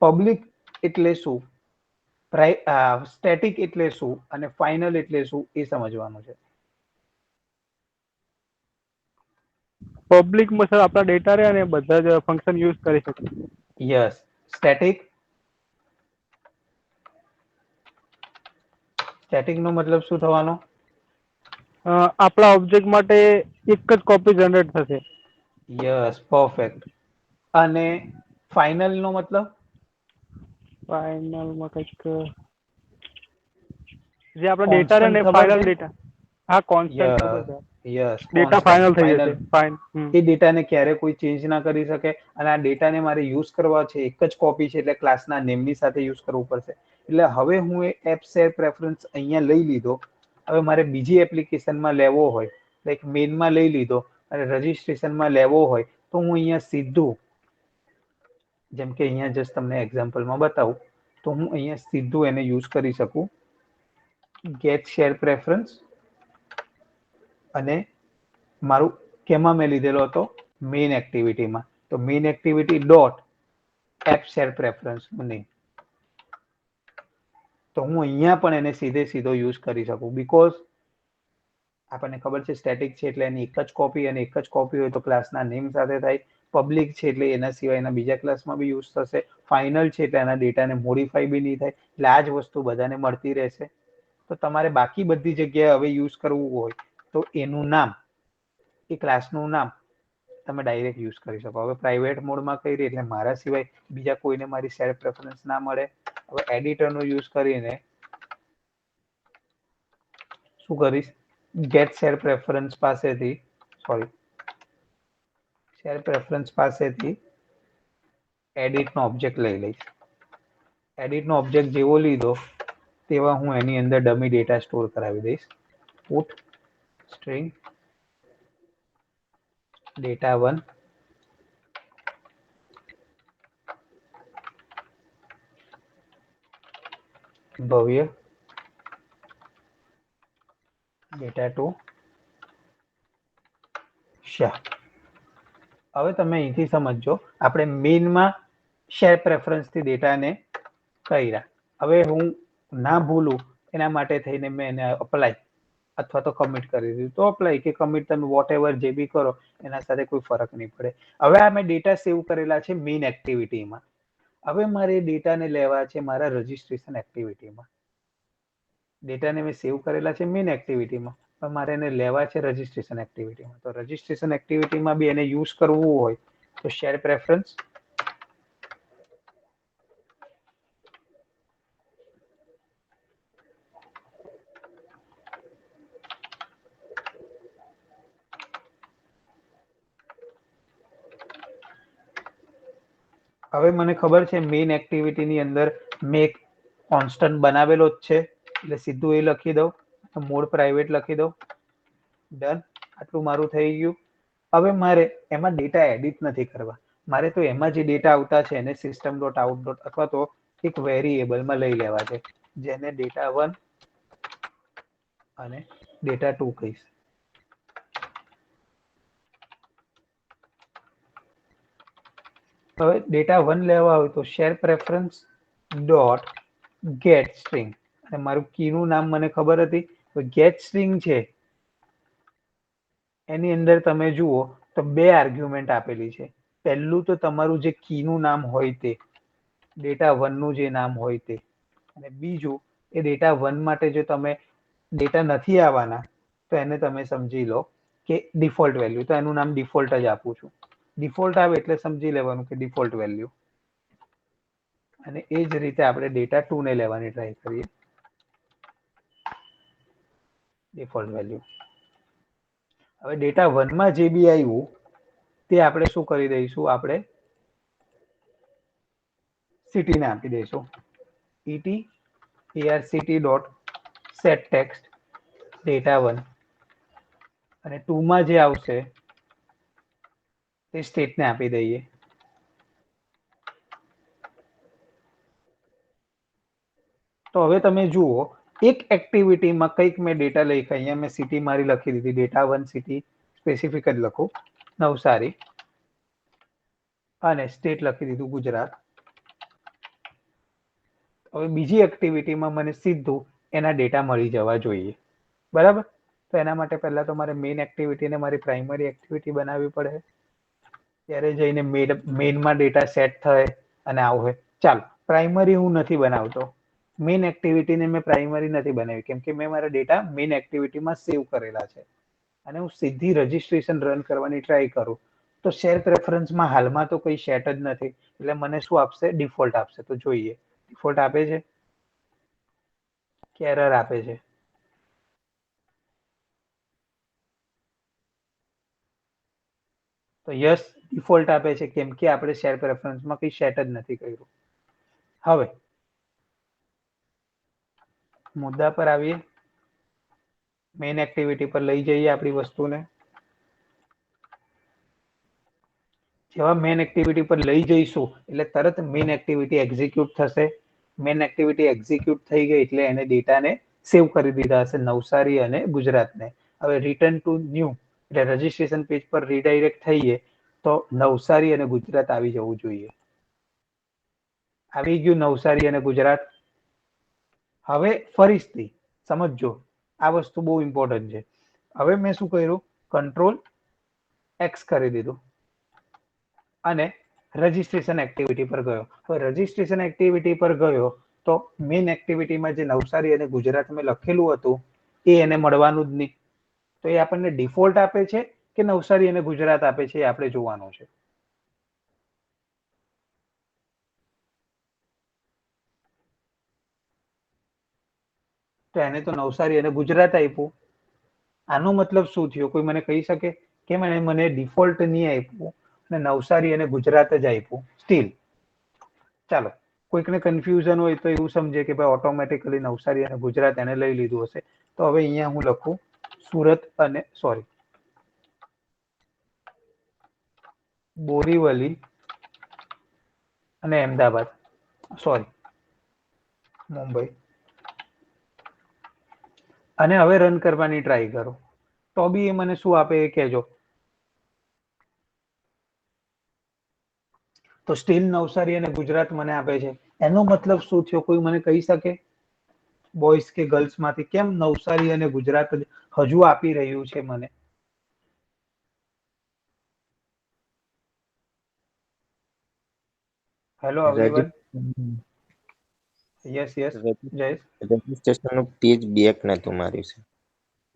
પબ્લિક એટલે શું, સ્ટેટિક એટલે શું અને ફાઇનલ એટલે શું એ સમજવાનું છે. પબ્લિકમાં સર આપણા ડેટા રહે અને બધા જ ફંક્શન યુઝ કરી શકે. યસ. સ્ટેટિક, સ્ટેટિક નો મતલબ શું થવાનો? આપણા ઓબ્જેક્ટ માટે એક જ કોપી જનરેટ થશે. Yes, perfect. અને ફાઇનલ નો મતલબ? ફાઇનલમાં કંઈક જે આપણો ડેટા રહે કોન્સ્ટન્ટ ને ખબર ફાઇનલ છે? ડેટા. હા, કોન્સ્ટન્ટ ખબર યસ છે. યસ, ડેટા કોન્સ્ટન્ટ ફાઇનલ થઈ ફાઇનલ. જશે. ફાઇન. એ ડેટાને ક્યારે કોઈ ચેન્જ ના કરી શકે અને આ ડેટાને મારે યુઝ કરવા છે, એક જ કોપી છે એટલે ક્લાસના નેમની સાથે યુઝ કરવું પડશે. એટલે હવે હું એ એપ શેર પ્રેફરન્સ અહીંયા લઈ લીધો. હવે મારે બીજી એપ્લિકેશનમાં લેવો હોય, લાઈક મેઇનમાં લઈ લીધો અને રજિસ્ટ્રેશનમાં લેવો હોય તો હું અહીંયા સીધું, જેમ કે અહીંયા જસ્ટ તમને એક્ઝામ્પલમાં બતાવું તો હું અહીંયા સીધું એને યુઝ કરી શકું, ગેટ શેર પ્રેફરન્સ, અને મારું કેમાં મેં લીધેલો હતો? મેઇન એક્ટિવિટીમાં. તો main activity dot app share preference નહીં, તો હું અહીંયા પણ એને સીધે સીધો યુઝ કરી શકું. બીકોઝ આપણને ખબર છે સ્ટેટિક છે એટલે એની એક જ કોપી, અને એક જ કોપી હોય તો ક્લાસના નેમ સાથે થાય. પબ્લિક છે એટલે એના સિવાયના બીજા ક્લાસમાં બી યુઝ થશે. ફાઇનલ છે એટલે એના ડેટાને મોડિફાઈ બી નહીં થાય. એટલે આ જ વસ્તુ બધાને મળતી રહેશે. તો તમારે બાકી બધી જગ્યાએ હવે યુઝ કરવું હોય તો એનું નામ, એ ક્લાસનું નામ તમે ડાયરેક્ટ યુઝ કરી શકો. હવે પ્રાઇવેટ મોડમાં કરી એટલે મારા સિવાય બીજા કોઈને મારી શેર પ્રેફરન્સ ના મળે. હવે એડિટરનો યુઝ કરીને શું કરીશ? ગેટ શેર પ્રેફરન્સ પાસેથી, સોરી, શેર પ્રેફરન્સ પાસેથી એડિટનો ઓબ્જેક્ટ લઈ લઈશ. એડિટનો ઓબ્જેક્ટ જેવો લીધો તેવા હું એની અંદર ડમી ડેટા સ્ટોર કરાવી દઈશ. પુટ સ્ટ્રિંગ data1 ભવ્ય data2 શાહ. હવે તમે અહીંથી સમજો, આપણે મેઇનમાં શેર પ્રેફરન્સથી ડેટાને કર્યા. હવે હું ના ભૂલું એના માટે થઈને મેં એને અપ્લાય અથવા તો કમિટ કરી દીધું. તો અપ્લાય કે કમિટ તમે વોટ એવર જે બી કરો એના સાથે કોઈ ફરક નહીં પડે. હવે આ મેં ડેટા સેવ કરેલા છે મેઇન એક્ટિવિટીમાં. હવે મારે ડેટાને લેવા છે મારા રજિસ્ટ્રેશન એક્ટિવિટીમાં. ડેટાને મેં સેવ કરેલા છે મેઇન એક્ટિવિટીમાં, પણ મારે એને લેવા છે રજિસ્ટ્રેશન એક્ટિવિટીમાં. તો રજિસ્ટ્રેશન એક્ટિવિટીમાં બી એને યુઝ કરવું હોય તો શેર પ્રેફરન્સ, હવે મને ખબર છે મેઇન એક્ટિવિટીની અંદર મેં એક કોન્સ્ટન્ટ બનાવેલો જ છે એટલે સીધું એ લખી દઉં, મોડ પ્રાઇવેટ લખી દઉં. ડન. આટલું મારું થઈ ગયું. હવે મારે એમાં ડેટા એડિટ નથી કરવા. મારે તો એમાં જે ડેટા આવતા છે એને સિસ્ટમ ડોટ આઉટ ડોટ અથવા તો એક વેરિયેબલમાં લઈ લેવા છે, જેને data1 અને data2 કહીશ. હવે data1 લેવા હોય તો share preference dot get string, અને મારું કીનું નામ મને ખબર હતી તો ગેટ સ્ટ્રિંગ છે એની અંદર તમે જુઓ તો 2 આર્ગ્યુમેન્ટ આપેલી છે. પહેલું તો તમારું જે કીનું નામ હોય તે, data1 નું જે નામ હોય તે, અને બીજું એ data1 માટે જો તમે ડેટા નથી આવવાના તો એને તમે સમજી લો કે ડિફોલ્ટ વેલ્યુ, તો એનું નામ ડિફોલ્ટ જ આપું છું. ડિફોલ્ટ આવે એટલે સમજી લેવાનું કે ડિફોલ્ટ વેલ્યુ. અને એ જ રીતે આપણે data2 ને લેવાની ટ્રાય કરીએ. Default value. હવે data1 માં જે બી આવ્યું તે આપણે શું કરી દઈશું, આપણે સિટીને આપી દઈશું. et arct dot set text data 1 અને 2 માં જે આવશે તે સ્ટેટને આપી દઈએ. તો હવે તમે જુઓ એક એક્ટિવિટીમાં કંઈક મેં ડેટા લખી, અહીંયા મેં સિટી મારી લખી દીધી, ડેટા 1 સિટી સ્પેસિફિક જ લખું, નવસારી, અને સ્ટેટ લખી દીધું ગુજરાત. હવે બીજી એક્ટિવિટીમાં મને સીધું એના ડેટા મળી જવા જોઈએ, બરાબર? તો એના માટે પહેલા તો મારે મેઇન એક્ટિવિટીને મારી પ્રાઇમરી એક્ટિવિટી બનાવવી પડે. ત્યારે જઈને મેઇનમાં ડેટા સેટ થાય અને આવું હોય. ચાલો, પ્રાઇમરી હું નથી બનાવતો, મેઇન એક્ટિવિટીને મેં પ્રાઇમરી નથી બનાવી, કેમ કે મેં મારા ડેટા મેઇન એક્ટિવિટીમાં સેવ કરેલા છે. અને હું સીધી રજીસ્ટ્રેશન રન કરવાની ટ્રાય કરું તો શેર પ્રેફરન્સમાં હાલમાં તો કોઈ સેટ જ નથી, એટલે મને શું આપશે? ડિફોલ્ટ આપશે. તો જોઈએ ડિફોલ્ટ આપે છે કે એરર આપે છે? તો યસ, ડિફોલ્ટ આપે છે, કેમ કે આપણે શેર પ્રેફરન્સમાં કંઈ સેટ જ નથી કર્યું. હવે મુદ્દા પર આવીએ, મેઇન એક્ટિવિટી પર લઈ જઈએ આપણી વસ્તુને. જેવા મેઇન એક્ટિવિટી પર લઈ જઈશું એટલે તરત મેઇન એક્ટિવિટી એક્ઝિક્યુટ થશે. મેઇન એક્ટિવિટી એક્ઝિક્યુટ થઈ ગઈ એટલે એને ડેટાને સેવ કરી દીધા હશે, નવસારી અને ગુજરાતને. હવે રિટર્ન ટુ ન્યૂ એટલે રજીસ્ટ્રેશન પેજ પર રીડાયરેક્ટ થઈએ તો નવસારી અને ગુજરાત આવી જવું જોઈએ. આવી ગયું નવસારી અને ગુજરાત. હવે ફરીથી સમજો, આ વસ્તુ બહુ ઇમ્પોર્ટન્ટ છે. હવે મેં શું કર્યું? કંટ્રોલ એક્સ કરી દીધું અને રજીસ્ટ્રેશન એક્ટિવિટી પર ગયો. હવે રજીસ્ટ્રેશન એક્ટિવિટી પર ગયો તો મેઇન એક્ટિવિટીમાં જે નવસારી અને ગુજરાત મેં લખેલું હતું એ એને મળવાનું જ નહીં. તો એ આપણને ડિફોલ્ટ આપે છે કે નવસારી અને ગુજરાત આપે છે, એ આપણે જોવાનું છે. તો એને તો નવસારી અને ગુજરાત આપ્યું. આનો મતલબ શું થયો? કોઈ મને કહી શકે? કે મને ડિફોલ્ટ નહીં આપ્યું અને નવસારી અને ગુજરાત જ આપ્યું સ્ટીલ. ચાલો, કોઈકને કન્ફ્યુઝન હોય તો એવું સમજે કે ભાઈ ઓટોમેટિકલી નવસારી અને ગુજરાત એને લઈ લીધું હશે. તો હવે અહીંયા હું લખું સુરત અને બોરીવલી અને અમદાવાદ, મુંબઈ. અને હવે રન કરવાની ટ્રાય કરો તો બી એ મને શું આપે એ કહેજો. તો સ્ટીલ નવસારી અને ગુજરાત મને આપે છે. એનો મતલબ શું થયો? કોઈ મને કહી શકે? બોયઝ કે ગર્લ્સ માંથી કેમ નવસારી અને ગુજરાત હજુ આપી રહ્યું છે મને? Hello everyone. Yes yes Jayesh. રજીસ્ટ્રેશનનું પેજ બેક નતું માર્યું છે.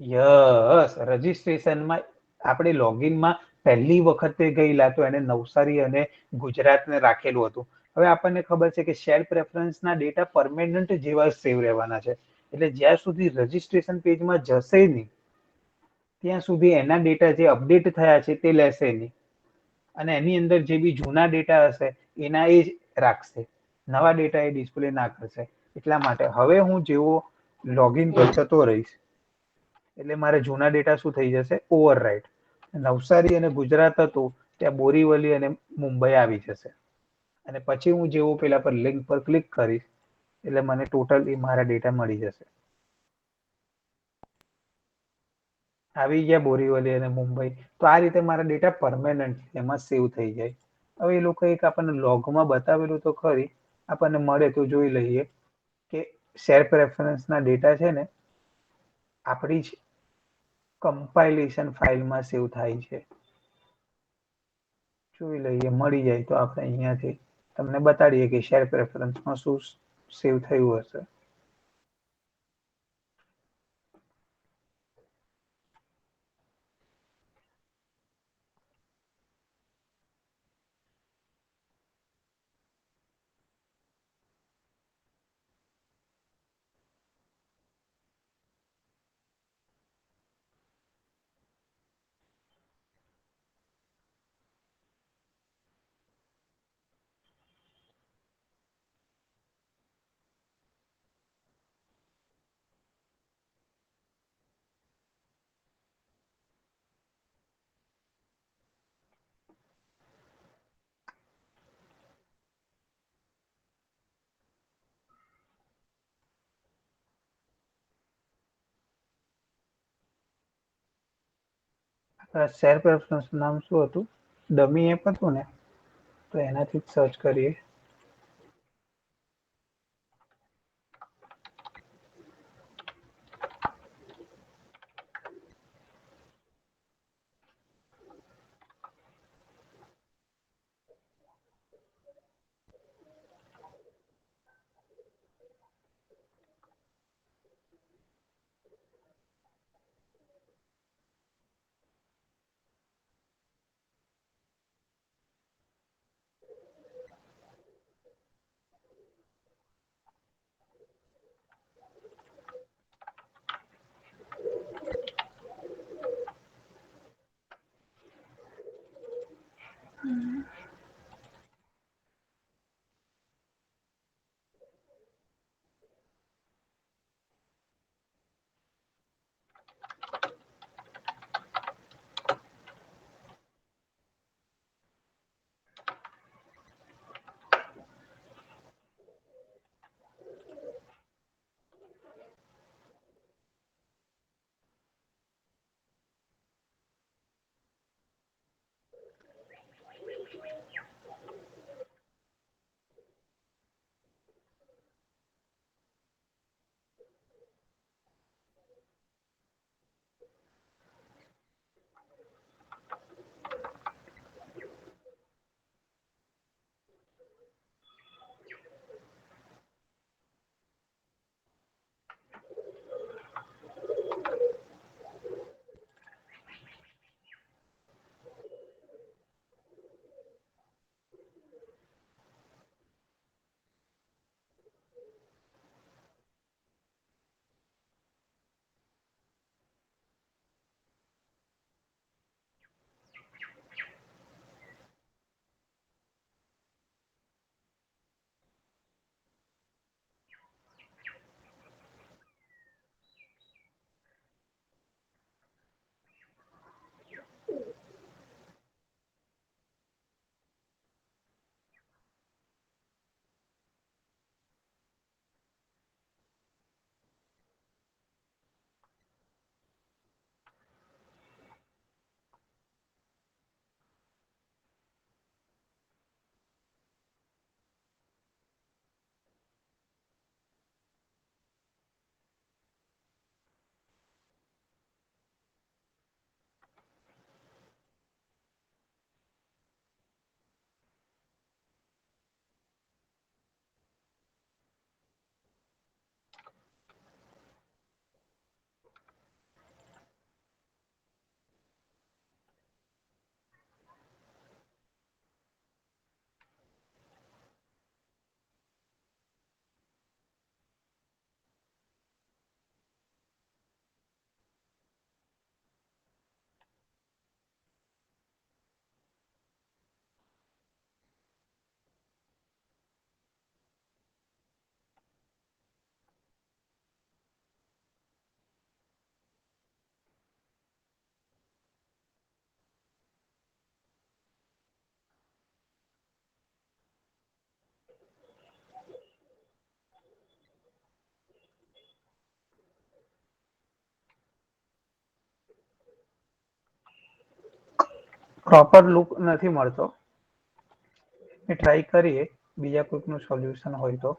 યસ, રજીસ્ટ્રેશનમાં આપણે લોગિનમાં પહેલી વખતે ગયેલા તો એને નવસારી અને ગુજરાતને રાખેલું હતું. હવે આપણને ખબર છે કે શેર પ્રેફરન્સના ડેટા પરમેનન્ટ જેવા સેવ રહેવાના છે. એટલે જ્યાં સુધી રજીસ્ટ્રેશન પેજમાં જશે નહીં ત્યાં સુધી એના ડેટા જે અપડેટ થયા છે તે લેશે નહીં. અને એની અંદર જે બી જૂના ડેટા હશે એના એ જ રાખશે. નવા ડેટા એ ડિસ્પ્લે ના કરશે. એટલા માટે હવે હું જેવો લોગિન પર જતો રહીશ એટલે મારે જૂના ડેટા શું થઈ જશે? ઓવરરાઈટ. નવસારી અને ગુજરાત હતું ત્યાં બોરીવલી અને મુંબઈ આવી જશે. અને પછી હું જેવો પેલા પર લિંક પર ક્લિક કરીશ એટલે મને ટોટલી મારા ડેટા મળી જશે. આવી ગયા બોરીવલી અને મુંબઈ. તો આ રીતે મારા ડેટા પરમેનન્ટ એમાં સેવ થઈ જાય. હવે એ લોકો એક આપણને લોગમાં બતાવેલું તો ખરી, આપણને મળે તો જોઈ લઈએ કે શેર પ્રેફરન્સના ડેટા છે ને આપણી જ કમ્પાઇલેશન ફાઇલમાં સેવ થાય છે. જોઈ લઈએ, મળી જાય તો આપણે અહીંયાથી તમને બતાડીએ કે શેર પ્રેફરન્સમાં શું સેવ થયું હશે. શેર પ્રેફરન્સ નામ શું હતું? ડમી એપ હતું ને, તો એનાથી જ સર્ચ કરીએ. પ્રોપર લુક નથી મળતો. એ ટ્રાય કરીએ, બીજા કોઈકનું સોલ્યુશન હોય તો.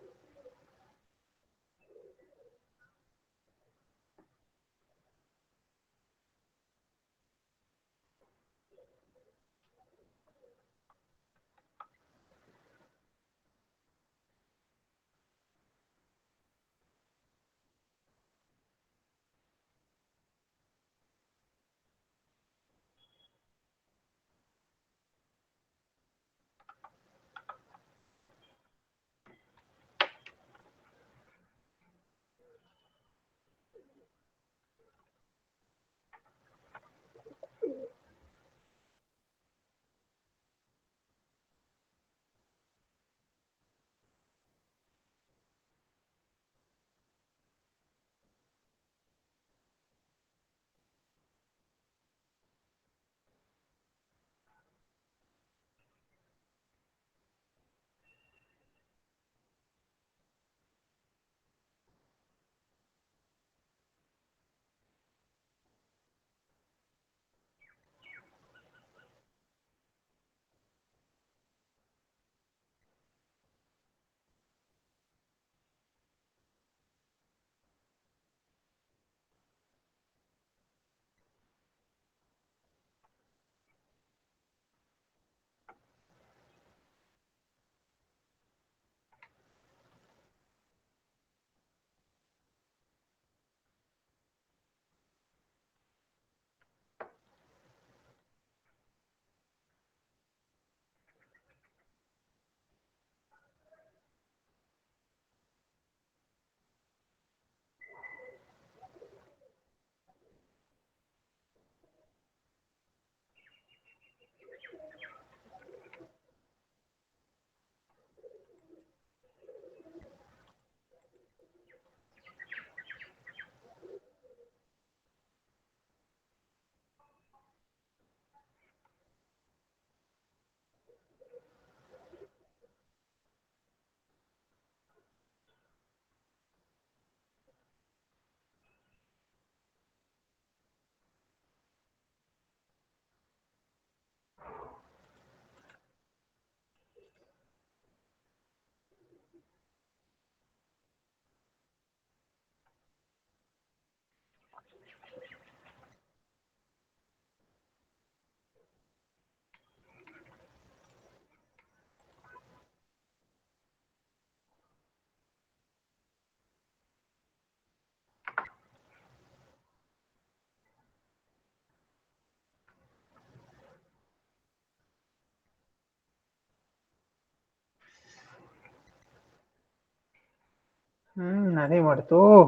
નથી મળતું.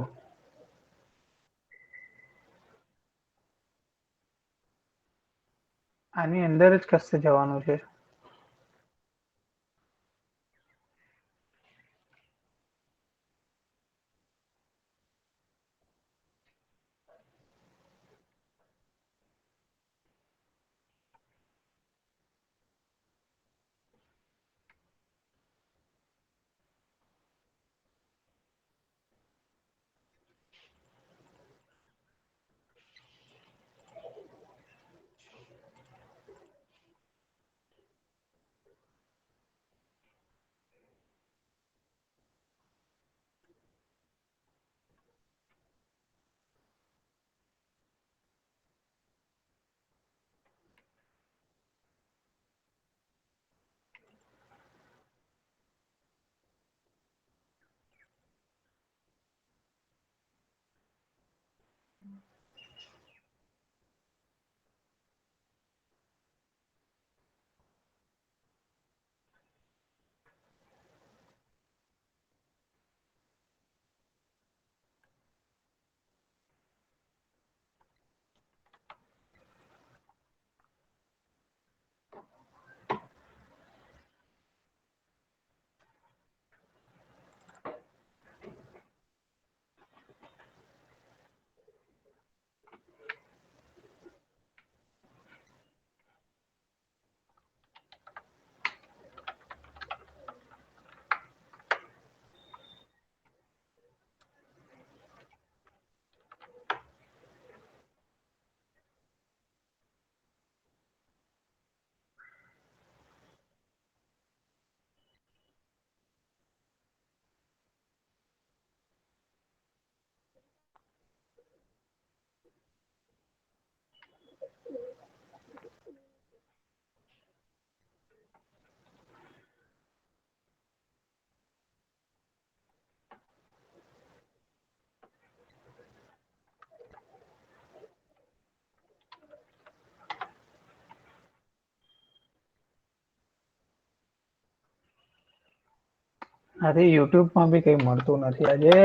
આની અંદર જ કશે જવાનું છે. અરે યુટ્યુબ માં બી કઈ મળતું નથી આજે.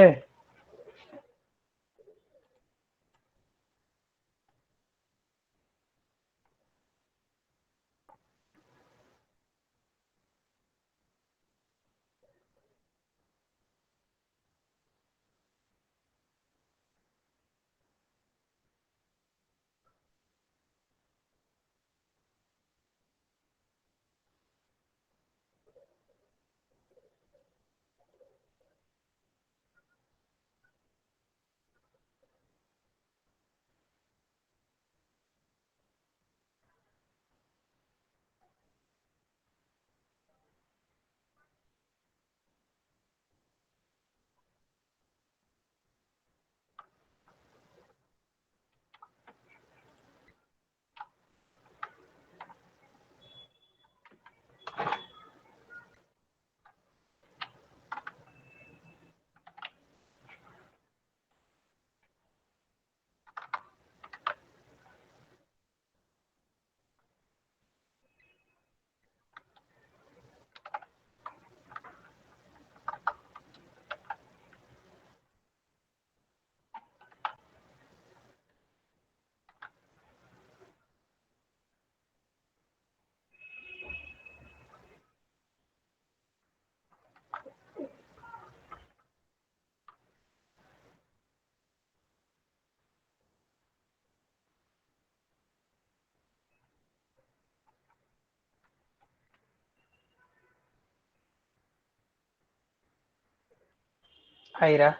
આયરા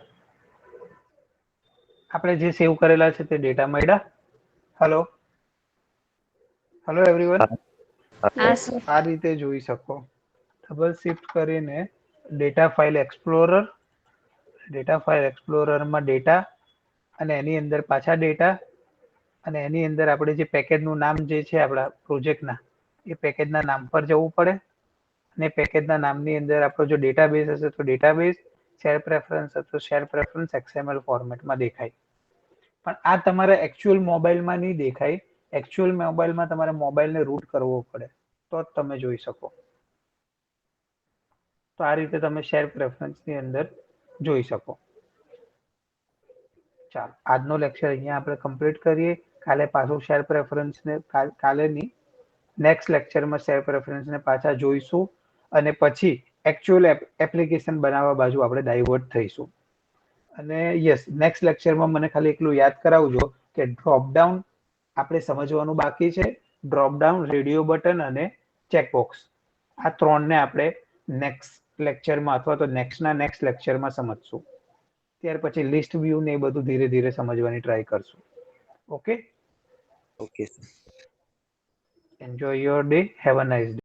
આપણે જે સેવ કરેલા છે તે ડેટા મળ્યા. Hello hello everyone. હા સર. આ રીતે જોઈ શકો. ડબલ શિફ્ટ કરીને ડેટા ફાઇલ એક્સપ્લોરરમાં ડેટા અને એની અંદર પાછા ડેટા અને એની અંદર આપણે જે પેકેજનું નામ જે છે આપણા પ્રોજેક્ટના એ પેકેજના નામ પર જવું પડે અને પેકેજના નામની અંદર આપણો જો ડેટાબેઝ હશે તો ડેટાબેઝ, શેર પ્રેફરન્સ હતો શેર પ્રેફરન્સ XML ફોર્મેટમાં દેખાય. પણ આ તમારે એકચ્યુઅલ મોબાઈલમાં નહીં દેખાય. એકચ્યુઅલ મોબાઈલમાં તમારે મોબાઈલને રૂટ કરવો પડે તો જ તમે જોઈ શકો. તો આ રીતે તમે શેર પ્રેફરન્સની અંદર જોઈ શકો. ચાલો આજનો લેક્ચર અહીંયા આપણે કમ્પ્લીટ કરીએ. કાલે પાછું શેર પ્રેફરન્સ ને કાલે નહીં, નેક્સ્ટ લેક્ચરમાં શેર પ્રેફરન્સ ને પાછા જોઈશું અને પછી એકચ્યુઅલ એપ્લિકેશન બનાવવા બાજુ આપણે ડાયવર્ટ થઈશું. અને યસ, નેક્સ્ટ લેક્ચરમાં મને ખાલી એટલું યાદ કરાવજો કે ડ્રોપડાઉન આપણે સમજવાનું બાકી છે. ડ્રોપડાઉન, રેડિયો બટન અને ચેકબોક્સ, આ ત્રણને આપણે નેક્સ્ટ લેક્ચરમાં અથવા તો નેક્સ્ટ લેક્ચરમાં સમજશું. ત્યાર પછી લિસ્ટ વ્યૂ ને એ બધું ધીરે ધીરે સમજવાની ટ્રાય કરશું. Okay, okay. Enjoy your day, have a nice day.